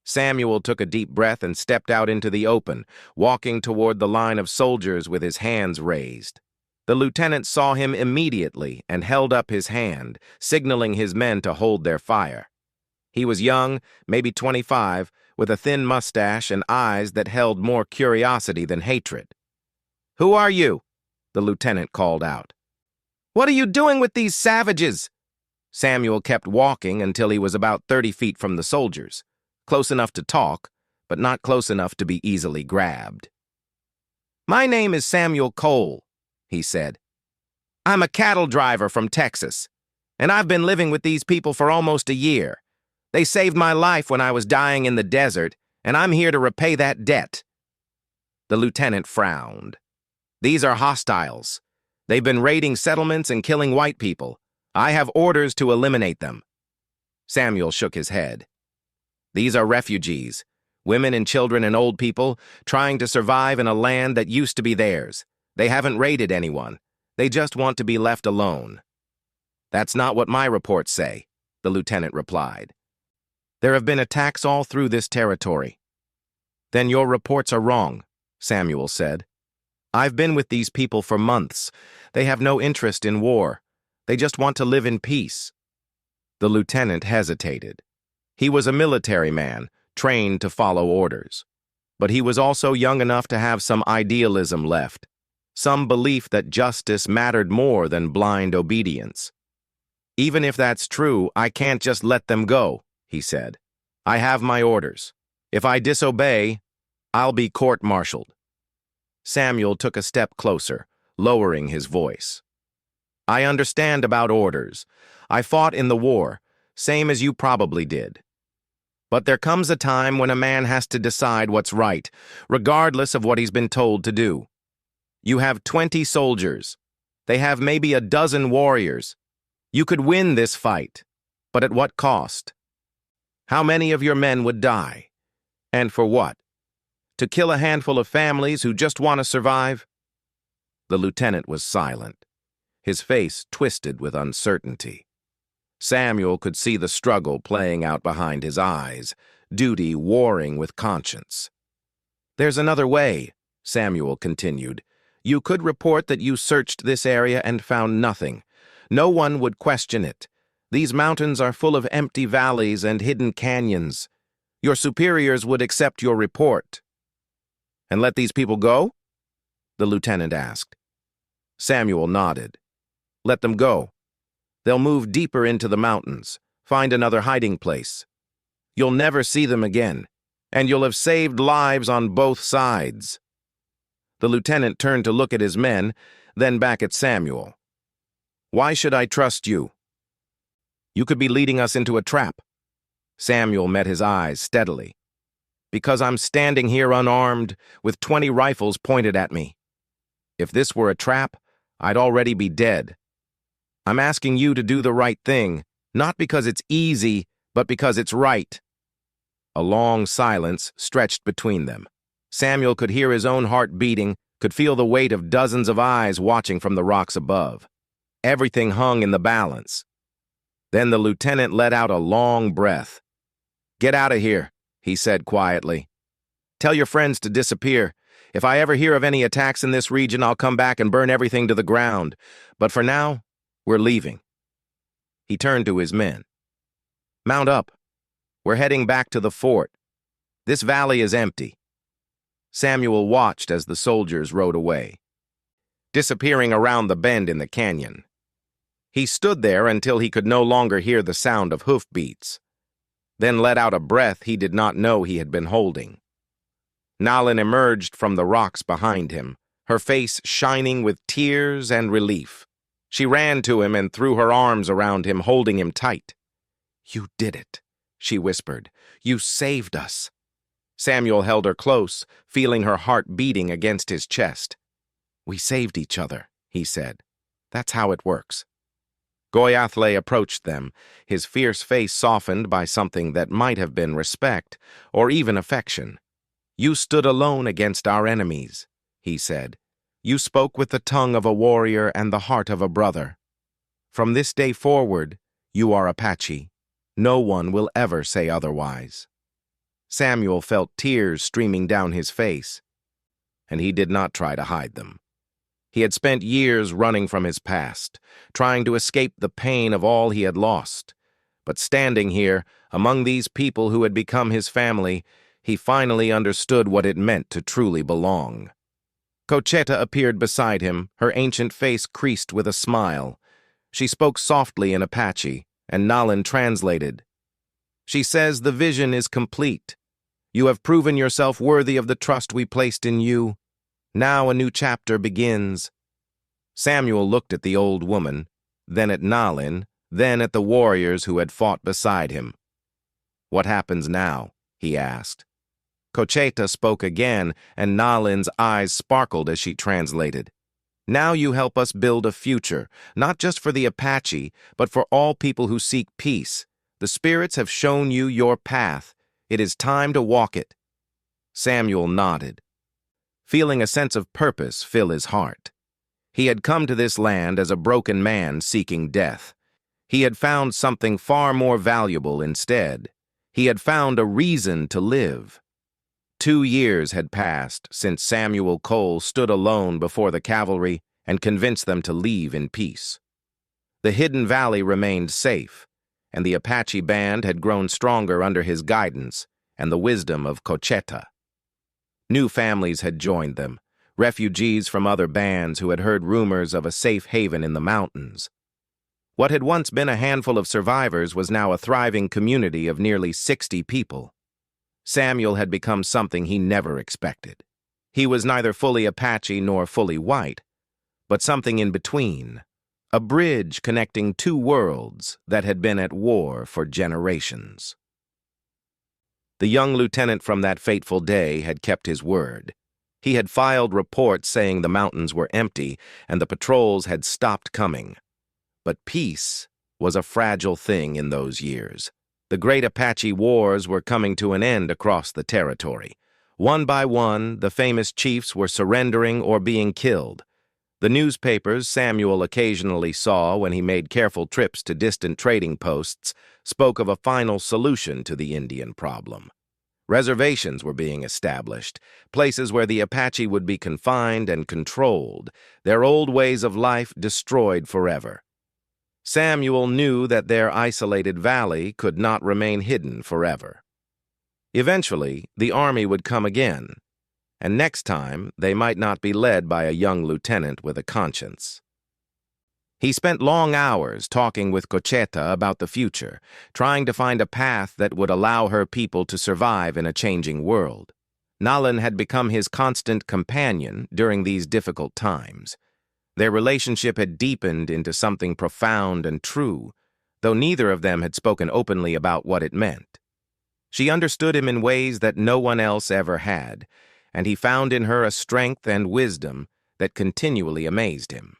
Samuel took a deep breath and stepped out into the open, walking toward the line of soldiers with his hands raised. The lieutenant saw him immediately and held up his hand, signaling his men to hold their fire. He was young, maybe 25, with a thin mustache and eyes that held more curiosity than hatred. "Who are you?" the lieutenant called out. "What are you doing with these savages?" Samuel kept walking until he was about 30 feet from the soldiers, close enough to talk, but not close enough to be easily grabbed. "My name is Samuel Cole," he said. "I'm a cattle driver from Texas, and I've been living with these people for almost a year. They saved my life when I was dying in the desert, and I'm here to repay that debt." The lieutenant frowned. "These are hostiles. They've been raiding settlements and killing white people. I have orders to eliminate them." Samuel shook his head. "These are refugees, women and children and old people, trying to survive in a land that used to be theirs. They haven't raided anyone. They just want to be left alone." "That's not what my reports say," the lieutenant replied. "There have been attacks all through this territory." "Then your reports are wrong," Samuel said. "I've been with these people for months. They have no interest in war. They just want to live in peace." The lieutenant hesitated. He was a military man, trained to follow orders. But he was also young enough to have some idealism left, some belief that justice mattered more than blind obedience. "Even if that's true, I can't just let them go," he said. "I have my orders. If I disobey, I'll be court-martialed." Samuel took a step closer, lowering his voice. "I understand about orders. I fought in the war, same as you probably did. But there comes a time when a man has to decide what's right, regardless of what he's been told to do. You have 20 soldiers. They have maybe a dozen warriors. You could win this fight. But at what cost? How many of your men would die? And for what? To kill a handful of families who just want to survive? The lieutenant was silent, his face twisted with uncertainty. Samuel could see the struggle playing out behind his eyes, duty warring with conscience. "There's another way," Samuel continued. "You could report that you searched this area and found nothing. No one would question it. These mountains are full of empty valleys and hidden canyons. Your superiors would accept your report." "And let these people go?" the lieutenant asked. Samuel nodded. "Let them go. They'll move deeper into the mountains, find another hiding place. You'll never see them again, and you'll have saved lives on both sides." The lieutenant turned to look at his men, then back at Samuel. "Why should I trust you? You could be leading us into a trap." Samuel met his eyes steadily. "Because I'm standing here unarmed, with 20 rifles pointed at me. If this were a trap, I'd already be dead. I'm asking you to do the right thing, not because it's easy, but because it's right." A long silence stretched between them. Samuel could hear his own heart beating, could feel the weight of dozens of eyes watching from the rocks above. Everything hung in the balance. Then the lieutenant let out a long breath. "Get out of here," he said quietly. "Tell your friends to disappear. If I ever hear of any attacks in this region, I'll come back and burn everything to the ground. But for now, we're leaving." He turned to his men. "Mount up. We're heading back to the fort. This valley is empty." Samuel watched as the soldiers rode away, disappearing around the bend in the canyon. He stood there until he could no longer hear the sound of hoofbeats, then let out a breath he did not know he had been holding. Nalin emerged from the rocks behind him, her face shining with tears and relief. She ran to him and threw her arms around him, holding him tight. "You did it," she whispered. "You saved us." Samuel held her close, feeling her heart beating against his chest. "We saved each other," he said. "That's how it works." Goyathle approached them, his fierce face softened by something that might have been respect or even affection. "You stood alone against our enemies," he said. "You spoke with the tongue of a warrior and the heart of a brother. From this day forward, you are Apache. No one will ever say otherwise." Samuel felt tears streaming down his face, and he did not try to hide them. He had spent years running from his past, trying to escape the pain of all he had lost. But standing here, among these people who had become his family, he finally understood what it meant to truly belong. Cocheta appeared beside him, her ancient face creased with a smile. She spoke softly in Apache, and Nalin translated. "She says the vision is complete. You have proven yourself worthy of the trust we placed in you. Now a new chapter begins." Samuel looked at the old woman, then at Nalin, then at the warriors who had fought beside him. "What happens now?" he asked. Cocheta spoke again, and Nalin's eyes sparkled as she translated. "Now you help us build a future, not just for the Apache, but for all people who seek peace. The spirits have shown you your path. It is time to walk it." Samuel nodded, feeling a sense of purpose fill his heart. He had come to this land as a broken man seeking death. He had found something far more valuable instead. He had found a reason to live. 2 years had passed since Samuel Cole stood alone before the cavalry and convinced them to leave in peace. The hidden valley remained safe, and the Apache band had grown stronger under his guidance and the wisdom of Cocheta. New families had joined them, refugees from other bands who had heard rumors of a safe haven in the mountains. What had once been a handful of survivors was now a thriving community of nearly 60 people. Samuel had become something he never expected. He was neither fully Apache nor fully white, but something in between, a bridge connecting 2 worlds that had been at war for generations. The young lieutenant from that fateful day had kept his word. He had filed reports saying the mountains were empty and the patrols had stopped coming. But peace was a fragile thing in those years. The great Apache wars were coming to an end across the territory. One by one, the famous chiefs were surrendering or being killed. The newspapers Samuel occasionally saw when he made careful trips to distant trading posts spoke of a final solution to the Indian problem. Reservations were being established, places where the Apache would be confined and controlled, their old ways of life destroyed forever. Samuel knew that their isolated valley could not remain hidden forever. Eventually, the army would come again, and next time they might not be led by a young lieutenant with a conscience. He spent long hours talking with Cocheta about the future, trying to find a path that would allow her people to survive in a changing world. Nalan had become his constant companion during these difficult times. Their relationship had deepened into something profound and true, though neither of them had spoken openly about what it meant. She understood him in ways that no one else ever had, and he found in her a strength and wisdom that continually amazed him.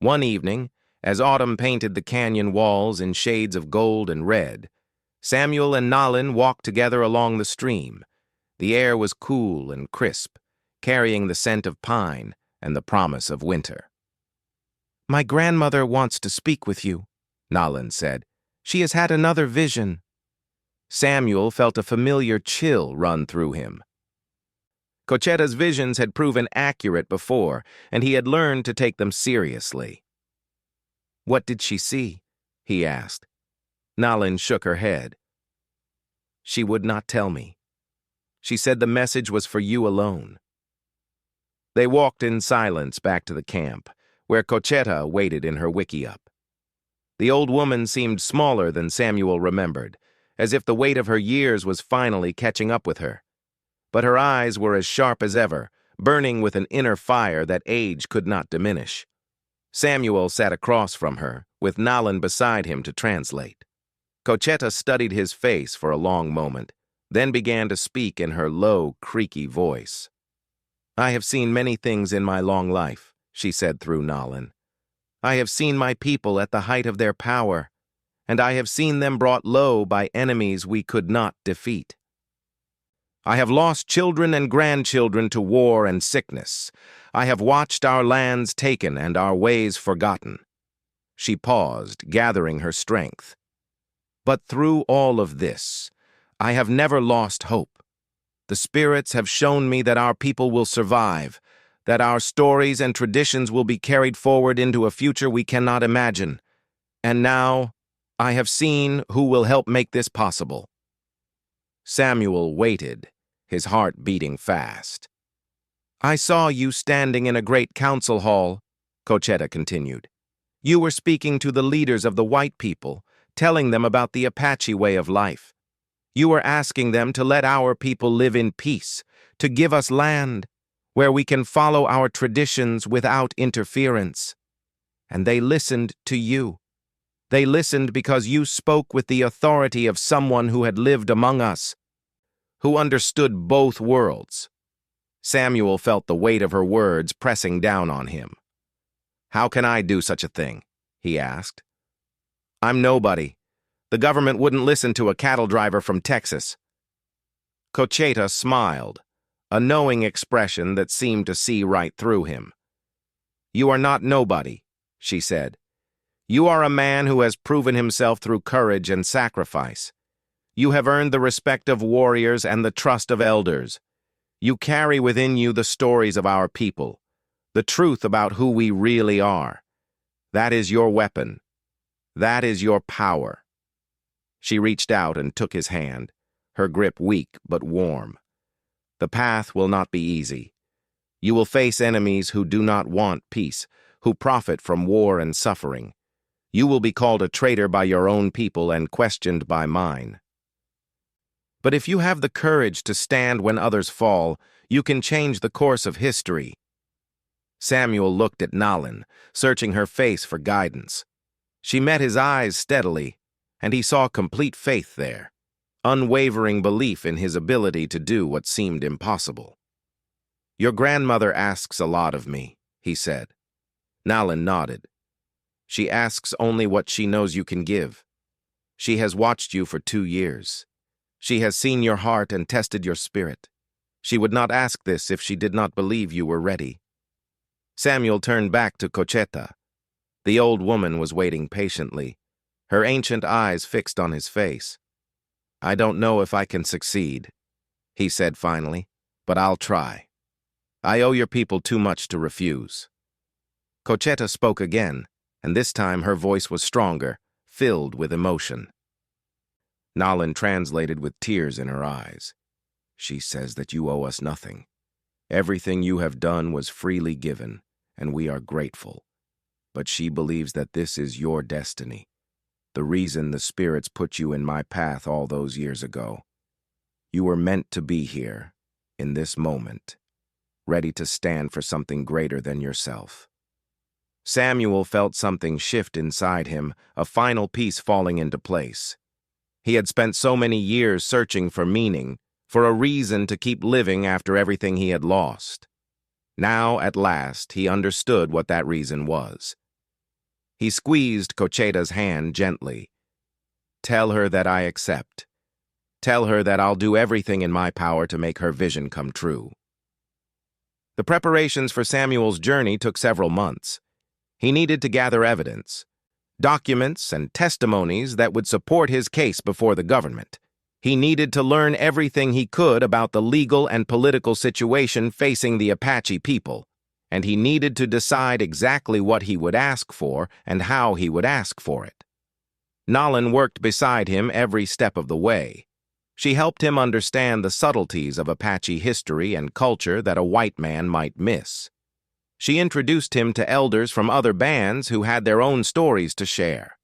One evening, as autumn painted the canyon walls in shades of gold and red, Samuel and Nalan walked together along the stream. The air was cool and crisp, carrying the scent of pine and the promise of winter. "My grandmother wants to speak with you," Nalan said. "She has had another vision." Samuel felt a familiar chill run through him. Cocheta's visions had proven accurate before, and he had learned to take them seriously. "What did she see?" he asked. Nalan shook her head. "She would not tell me. She said the message was for you alone." They walked in silence back to the camp, where Cocheta waited in her wickiup. The old woman seemed smaller than Samuel remembered, as if the weight of her years was finally catching up with her. But her eyes were as sharp as ever, burning with an inner fire that age could not diminish. Samuel sat across from her, with Nalan beside him to translate. Cocheta studied his face for a long moment, then began to speak in her low, creaky voice. "I have seen many things in my long life," she said through Nalan. "I have seen my people at the height of their power, and I have seen them brought low by enemies we could not defeat. I have lost children and grandchildren to war and sickness. I have watched our lands taken and our ways forgotten." She paused, gathering her strength. "But through all of this, I have never lost hope. The spirits have shown me that our people will survive, that our stories and traditions will be carried forward into a future we cannot imagine. And now, I have seen who will help make this possible." Samuel waited, his heart beating fast. "I saw you standing in a great council hall," Cocheta continued. "You were speaking to the leaders of the white people, telling them about the Apache way of life. You were asking them to let our people live in peace, to give us land, where we can follow our traditions without interference. And they listened to you. They listened because you spoke with the authority of someone who had lived among us, who understood both worlds." Samuel felt the weight of her words pressing down on him. "How can I do such a thing?" he asked. "I'm nobody. The government wouldn't listen to a cattle driver from Texas." Cocheta smiled, a knowing expression that seemed to see right through him. "You are not nobody," she said. "You are a man who has proven himself through courage and sacrifice. You have earned the respect of warriors and the trust of elders. You carry within you the stories of our people, the truth about who we really are. That is your weapon. That is your power." She reached out and took his hand, her grip weak but warm. "The path will not be easy. You will face enemies who do not want peace, who profit from war and suffering. You will be called a traitor by your own people and questioned by mine. But if you have the courage to stand when others fall, you can change the course of history." Samuel looked at Nalan, searching her face for guidance. She met his eyes steadily, and he saw complete faith there, unwavering belief in his ability to do what seemed impossible. "Your grandmother asks a lot of me," he said. Nalan nodded. She asks only what she knows you can give. She has watched you for 2 years. She has seen your heart and tested your spirit. She would not ask this if she did not believe you were ready. Samuel turned back to Cocheta. The old woman was waiting patiently, her ancient eyes fixed on his face. "I don't know if I can succeed," he said finally, "but I'll try. I owe your people too much to refuse." Cocheta spoke again, and this time her voice was stronger, filled with emotion. Nalin translated with tears in her eyes. "She says that you owe us nothing. Everything you have done was freely given, and we are grateful. But she believes that this is your destiny, the reason the spirits put you in my path all those years ago. You were meant to be here, in this moment, ready to stand for something greater than yourself." Samuel felt something shift inside him, a final piece falling into place. He had spent so many years searching for meaning, for a reason to keep living after everything he had lost. Now, at last, he understood what that reason was. He squeezed Cocheta's hand gently. "Tell her that I accept. Tell her that I'll do everything in my power to make her vision come true." The preparations for Samuel's journey took several months. He needed to gather evidence, documents and testimonies that would support his case before the government. He needed to learn everything he could about the legal and political situation facing the Apache people, and he needed to decide exactly what he would ask for and how he would ask for it. Nalin worked beside him every step of the way. She helped him understand the subtleties of Apache history and culture that a white man might miss. She introduced him to elders from other bands who had their own stories to share.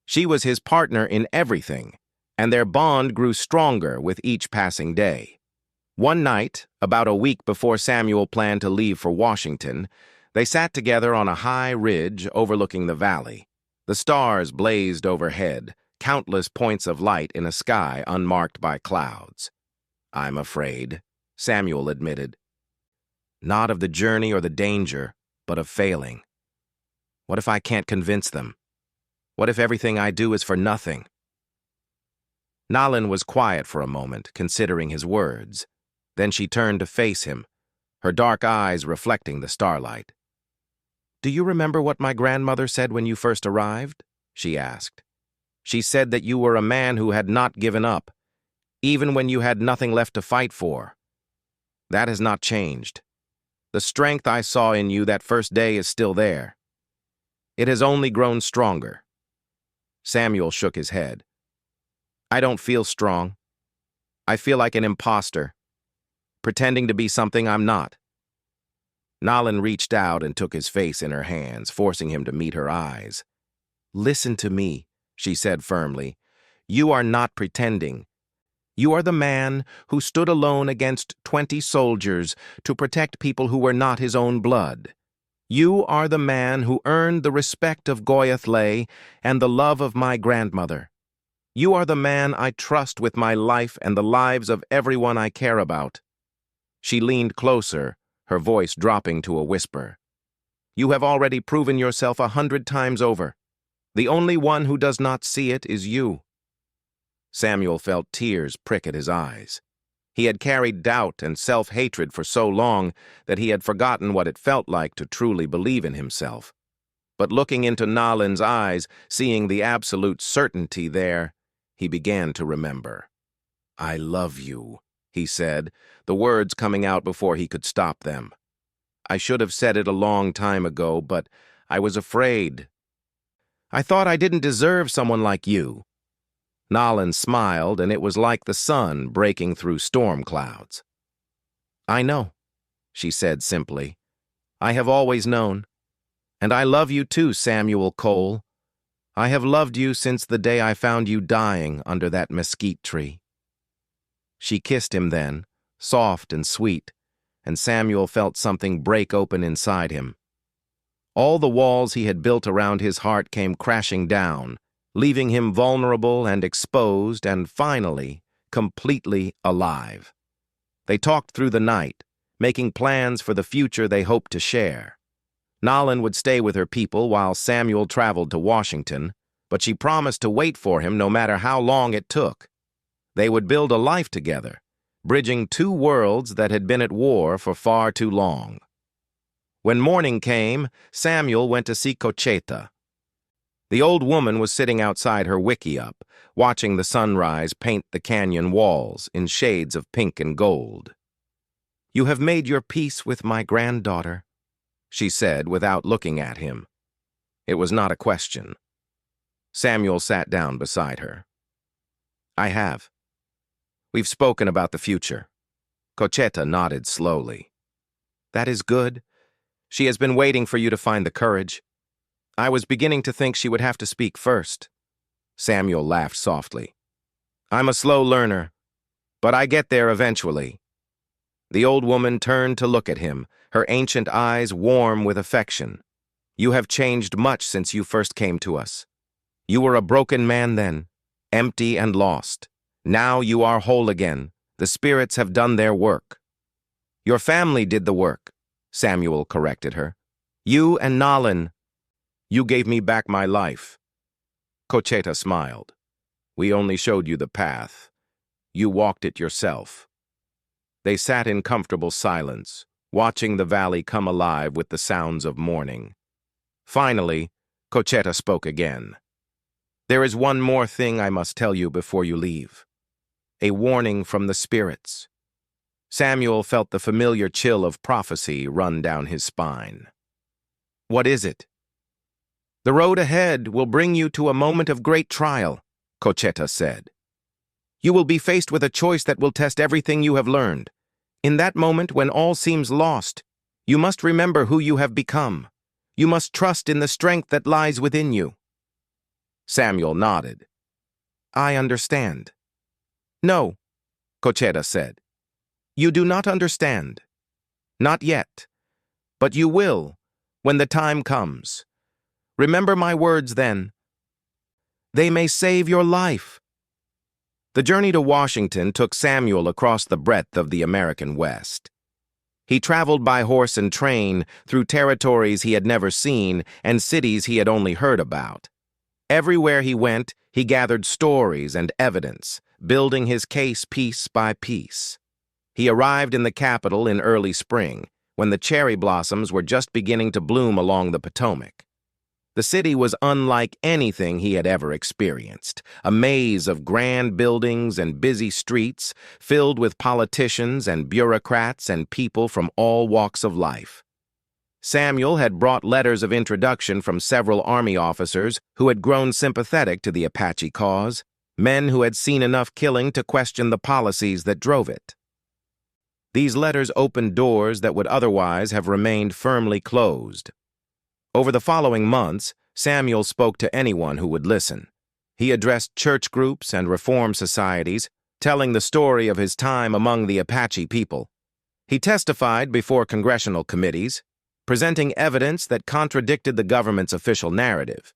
She was his partner in everything, and their bond grew stronger with each passing day. One night, about a week before Samuel planned to leave for Washington, they sat together on a high ridge overlooking the valley. The stars blazed overhead, countless points of light in a sky unmarked by clouds. "I'm afraid," Samuel admitted. "Not of the journey or the danger, but of failing. What if I can't convince them? What if everything I do is for nothing?" Nalin was quiet for a moment, considering his words. Then she turned to face him, her dark eyes reflecting the starlight. "Do you remember what my grandmother said when you first arrived?" she asked. "She said that you were a man who had not given up, even when you had nothing left to fight for. That has not changed. The strength I saw in you that first day is still there. It has only grown stronger." Samuel shook his head. "I don't feel strong. I feel like an imposter, pretending to be something I'm not." Nalin reached out and took his face in her hands, forcing him to meet her eyes. "Listen to me," she said firmly. "You are not pretending. You are the man who stood alone against 20 soldiers to protect people who were not his own blood. You are the man who earned the respect of Goyathley and the love of my grandmother. You are the man I trust with my life and the lives of everyone I care about." She leaned closer, her voice dropping to a whisper. "You have already proven yourself 100 times over. The only one who does not see it is you." Samuel felt tears prick at his eyes. He had carried doubt and self-hatred for so long that he had forgotten what it felt like to truly believe in himself. But looking into Nalin's eyes, seeing the absolute certainty there, he began to remember. "I love you," he said, the words coming out before he could stop them. "I should have said it a long time ago, but I was afraid. I thought I didn't deserve someone like you." Nalin smiled, and it was like the sun breaking through storm clouds. "I know," she said simply. "I have always known. And I love you too, Samuel Cole. I have loved you since the day I found you dying under that mesquite tree." She kissed him then, soft and sweet, and Samuel felt something break open inside him. All the walls he had built around his heart came crashing down, leaving him vulnerable and exposed and finally, completely alive. They talked through the night, making plans for the future they hoped to share. Nolin would stay with her people while Samuel traveled to Washington, but she promised to wait for him no matter how long it took. They would build a life together, bridging two worlds that had been at war for far too long. When morning came, Samuel went to see Cocheta. The old woman was sitting outside her wickiup, watching the sunrise paint the canyon walls in shades of pink and gold. "You have made your peace with my granddaughter," she said without looking at him. It was not a question. Samuel sat down beside her. "I have. We've spoken about the future." Cocheta nodded slowly. "That is good. She has been waiting for you to find the courage. I was beginning to think she would have to speak first." Samuel laughed softly. "I'm a slow learner, but I get there eventually." The old woman turned to look at him, her ancient eyes warm with affection. "You have changed much since you first came to us. You were a broken man then, empty and lost. Now you are whole again. The spirits have done their work." "Your family did the work," Samuel corrected her. "You and Nolin. You gave me back my life." Cocheta smiled. "We only showed you the path. You walked it yourself." They sat in comfortable silence, watching the valley come alive with the sounds of morning. Finally, Cocheta spoke again. "There is one more thing I must tell you before you leave. A warning from the spirits." Samuel felt the familiar chill of prophecy run down his spine. "What is it?" "The road ahead will bring you to a moment of great trial," Cocheta said. "You will be faced with a choice that will test everything you have learned. In that moment when all seems lost, you must remember who you have become. You must trust in the strength that lies within you." Samuel nodded. "I understand." "No," Cocheta said. "You do not understand. Not yet. But you will, when the time comes. Remember my words then. They may save your life." The journey to Washington took Samuel across the breadth of the American West. He traveled by horse and train through territories he had never seen and cities he had only heard about. Everywhere he went, he gathered stories and evidence, building his case piece by piece. He arrived in the capital in early spring, when the cherry blossoms were just beginning to bloom along the Potomac. The city was unlike anything he had ever experienced, a maze of grand buildings and busy streets filled with politicians and bureaucrats and people from all walks of life. Samuel had brought letters of introduction from several Army officers who had grown sympathetic to the Apache cause, men who had seen enough killing to question the policies that drove it. These letters opened doors that would otherwise have remained firmly closed. Over the following months, Samuel spoke to anyone who would listen. He addressed church groups and reform societies, telling the story of his time among the Apache people. He testified before congressional committees, presenting evidence that contradicted the government's official narrative.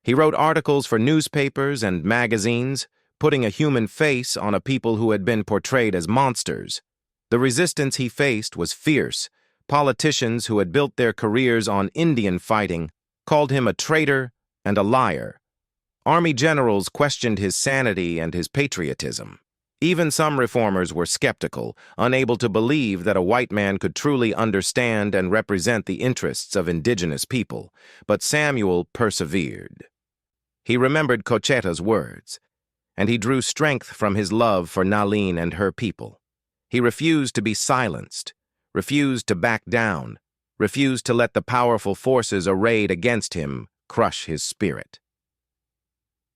He wrote articles for newspapers and magazines, putting a human face on a people who had been portrayed as monsters. The resistance he faced was fierce. Politicians who had built their careers on Indian fighting called him a traitor and a liar. Army generals questioned his sanity and his patriotism. Even some reformers were skeptical, unable to believe that a white man could truly understand and represent the interests of indigenous people. But Samuel persevered. He remembered Cocheta's words, and he drew strength from his love for Nolin and her people. He refused to be silenced, refused to back down, refused to let the powerful forces arrayed against him crush his spirit.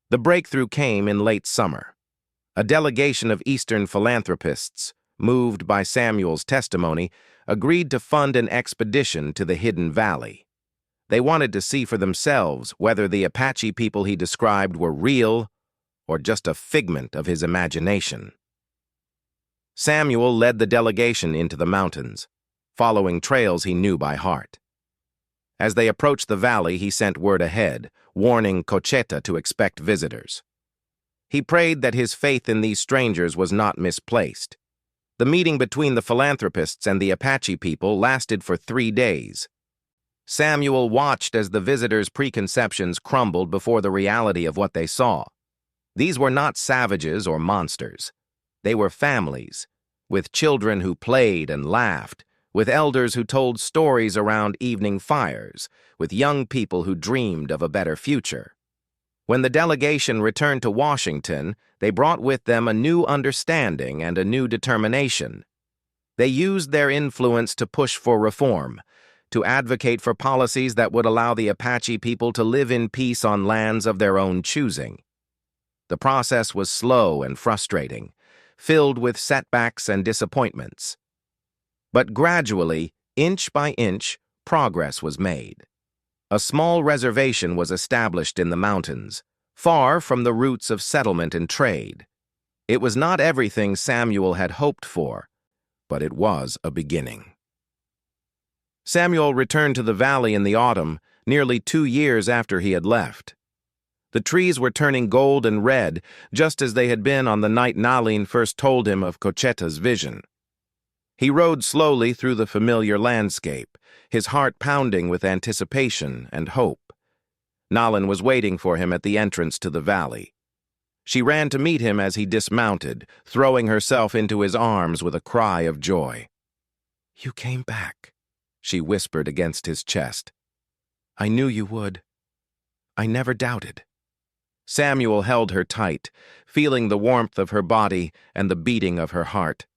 The breakthrough came in late summer. A delegation of Eastern philanthropists, moved by Samuel's testimony, agreed to fund an expedition to the Hidden Valley. They wanted to see for themselves whether the Apache people he described were real or just a figment of his imagination. Samuel led the delegation into the mountains, following trails he knew by heart. As they approached the valley, he sent word ahead, warning Cocheta to expect visitors. He prayed that his faith in these strangers was not misplaced. The meeting between the philanthropists and the Apache people lasted for 3 days. Samuel watched as the visitors' preconceptions crumbled before the reality of what they saw. These were not savages or monsters. They were families, with children who played and laughed, with elders who told stories around evening fires, with young people who dreamed of a better future. When the delegation returned to Washington, they brought with them a new understanding and a new determination. They used their influence to push for reform, to advocate for policies that would allow the Apache people to live in peace on lands of their own choosing. The process was slow and frustrating, filled with setbacks and disappointments. But gradually, inch by inch, progress was made. A small reservation was established in the mountains, far from the routes of settlement and trade. It was not everything Samuel had hoped for, but it was a beginning. Samuel returned to the valley in the autumn, nearly 2 years after he had left. The trees were turning gold and red, just as they had been on the night Nalin first told him of Cocheta's vision. He rode slowly through the familiar landscape, his heart pounding with anticipation and hope. Nalin was waiting for him at the entrance to the valley. She ran to meet him as he dismounted, throwing herself into his arms with a cry of joy. "You came back," she whispered against his chest. "I knew you would. I never doubted." Samuel held her tight, feeling the warmth of her body and the beating of her heart.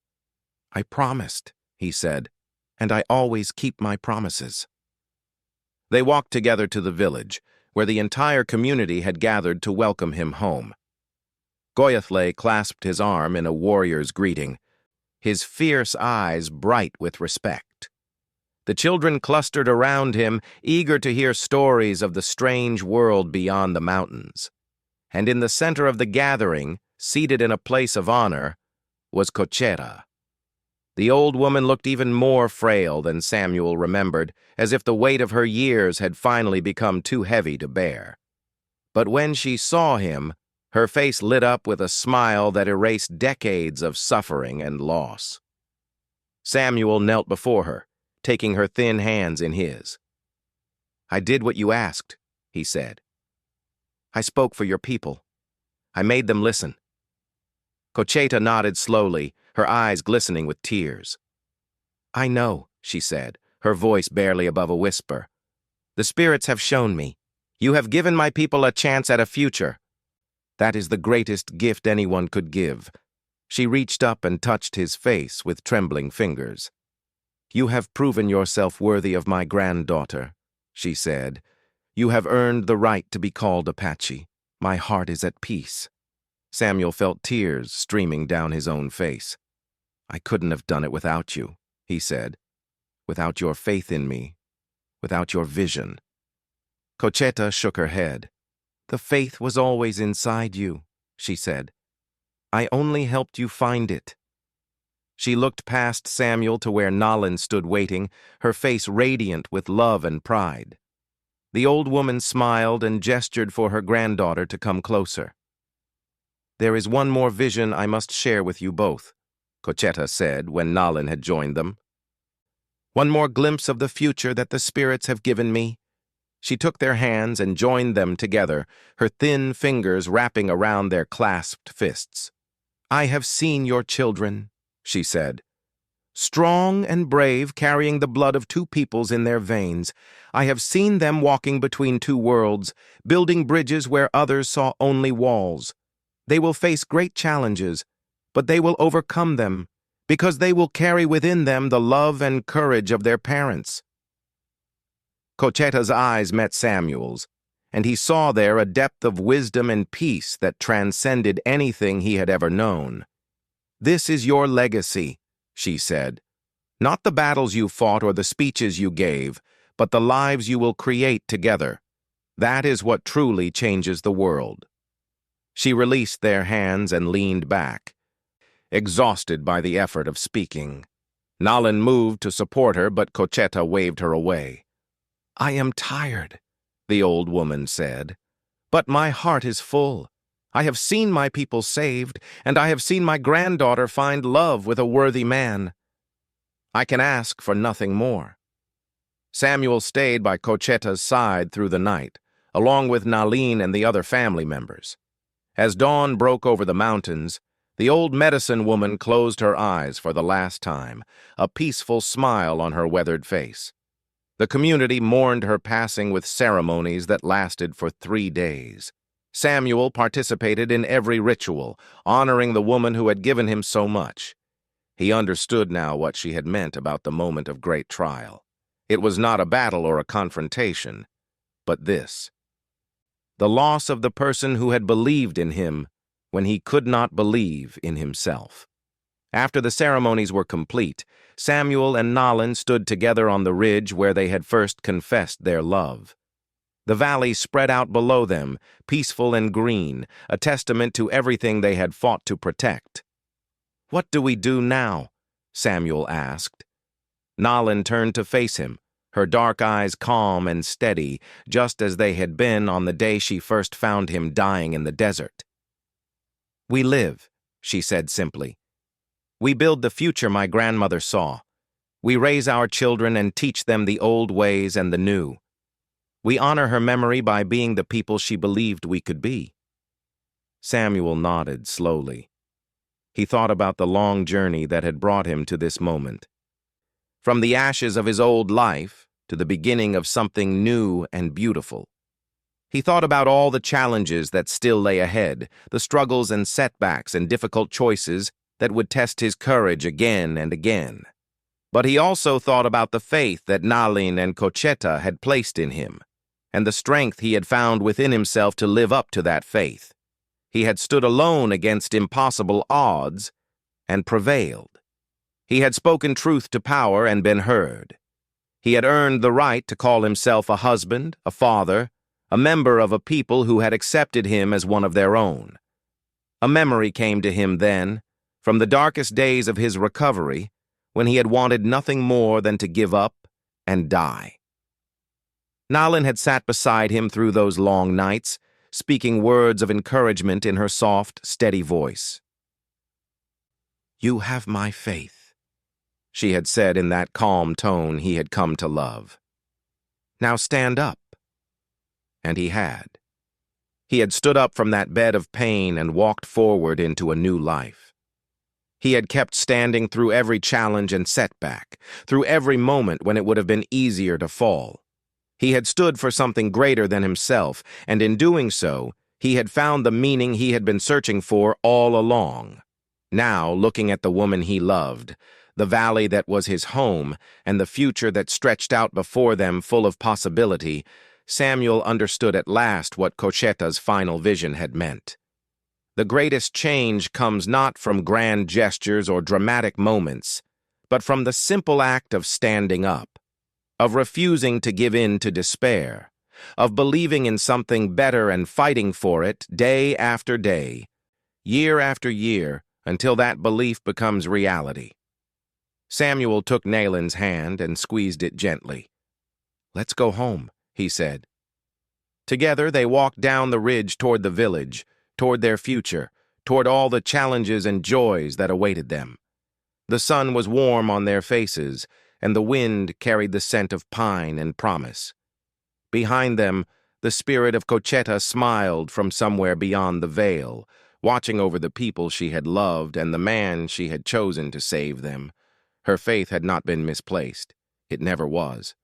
"I promised," he said, "and I always keep my promises." They walked together to the village, where the entire community had gathered to welcome him home. Goyathle clasped his arm in a warrior's greeting, his fierce eyes bright with respect. The children clustered around him, eager to hear stories of the strange world beyond the mountains. And in the center of the gathering, seated in a place of honor, was Cocheta. The old woman looked even more frail than Samuel remembered, as if the weight of her years had finally become too heavy to bear. But when she saw him, her face lit up with a smile that erased decades of suffering and loss. Samuel knelt before her, taking her thin hands in his. "I did what you asked," he said. "I spoke for your people. I made them listen." Cocheta nodded slowly, her eyes glistening with tears. "I know," she said, her voice barely above a whisper. "The spirits have shown me. You have given my people a chance at a future. That is the greatest gift anyone could give." She reached up and touched his face with trembling fingers. "You have proven yourself worthy of my granddaughter," she said. "You have earned the right to be called Apache. My heart is at peace." Samuel felt tears streaming down his own face. "I couldn't have done it without you," he said. "Without your faith in me, without your vision." Cocheta shook her head. "The faith was always inside you," she said. "I only helped you find it." She looked past Samuel to where Nalin stood waiting, her face radiant with love and pride. The old woman smiled and gestured for her granddaughter to come closer. "There is one more vision I must share with you both," Cocheta said when Nalin had joined them. "One more glimpse of the future that the spirits have given me." She took their hands and joined them together, her thin fingers wrapping around their clasped fists. "I have seen your children," she said. "Strong and brave, carrying the blood of two peoples in their veins. I have seen them walking between two worlds, building bridges where others saw only walls. They will face great challenges, but they will overcome them, because they will carry within them the love and courage of their parents." Cocheta's eyes met Samuel's, and he saw there a depth of wisdom and peace that transcended anything he had ever known. "This is your legacy," she said. "Not the battles you fought or the speeches you gave, but the lives you will create together. That is what truly changes the world." She released their hands and leaned back, exhausted by the effort of speaking. Nalin moved to support her, but Cocheta waved her away. "I am tired," the old woman said, "but my heart is full. I have seen my people saved, and I have seen my granddaughter find love with a worthy man. I can ask for nothing more." Samuel stayed by Cochetta's side through the night, along with Nalin and the other family members. As dawn broke over the mountains, the old medicine woman closed her eyes for the last time, a peaceful smile on her weathered face. The community mourned her passing with ceremonies that lasted for 3 days. Samuel participated in every ritual, honoring the woman who had given him so much. He understood now what she had meant about the moment of great trial. It was not a battle or a confrontation, but this: the loss of the person who had believed in him when he could not believe in himself. After the ceremonies were complete, Samuel and Nalin stood together on the ridge where they had first confessed their love. The valley spread out below them, peaceful and green, a testament to everything they had fought to protect. "What do we do now?" Samuel asked. Nalin turned to face him, her dark eyes calm and steady, just as they had been on the day she first found him dying in the desert. "We live," she said simply. "We build the future my grandmother saw. We raise our children and teach them the old ways and the new. We honor her memory by being the people she believed we could be." Samuel nodded slowly. He thought about the long journey that had brought him to this moment. From the ashes of his old life to the beginning of something new and beautiful. He thought about all the challenges that still lay ahead, the struggles and setbacks and difficult choices that would test his courage again and again. But he also thought about the faith that Nalin and Cochetta had placed in him, and the strength he had found within himself to live up to that faith. He had stood alone against impossible odds and prevailed. He had spoken truth to power and been heard. He had earned the right to call himself a husband, a father, a member of a people who had accepted him as one of their own. A memory came to him then, from the darkest days of his recovery, when he had wanted nothing more than to give up and die. Nalin had sat beside him through those long nights, speaking words of encouragement in her soft, steady voice. "You have my faith," she had said in that calm tone he had come to love. "Now stand up." And he had. He had stood up from that bed of pain and walked forward into a new life. He had kept standing through every challenge and setback, through every moment when it would have been easier to fall. He had stood for something greater than himself, and in doing so, he had found the meaning he had been searching for all along. Now, looking at the woman he loved, the valley that was his home, and the future that stretched out before them full of possibility, Samuel understood at last what Cochetta's final vision had meant. The greatest change comes not from grand gestures or dramatic moments, but from the simple act of standing up, of refusing to give in to despair, of believing in something better and fighting for it day after day, year after year, until that belief becomes reality. Samuel took Nalin's hand and squeezed it gently. "Let's go home," he said. Together they walked down the ridge toward the village, toward their future, toward all the challenges and joys that awaited them. The sun was warm on their faces, and the wind carried the scent of pine and promise. Behind them, the spirit of Cochetta smiled from somewhere beyond the veil, watching over the people she had loved and the man she had chosen to save them. Her faith had not been misplaced. It never was.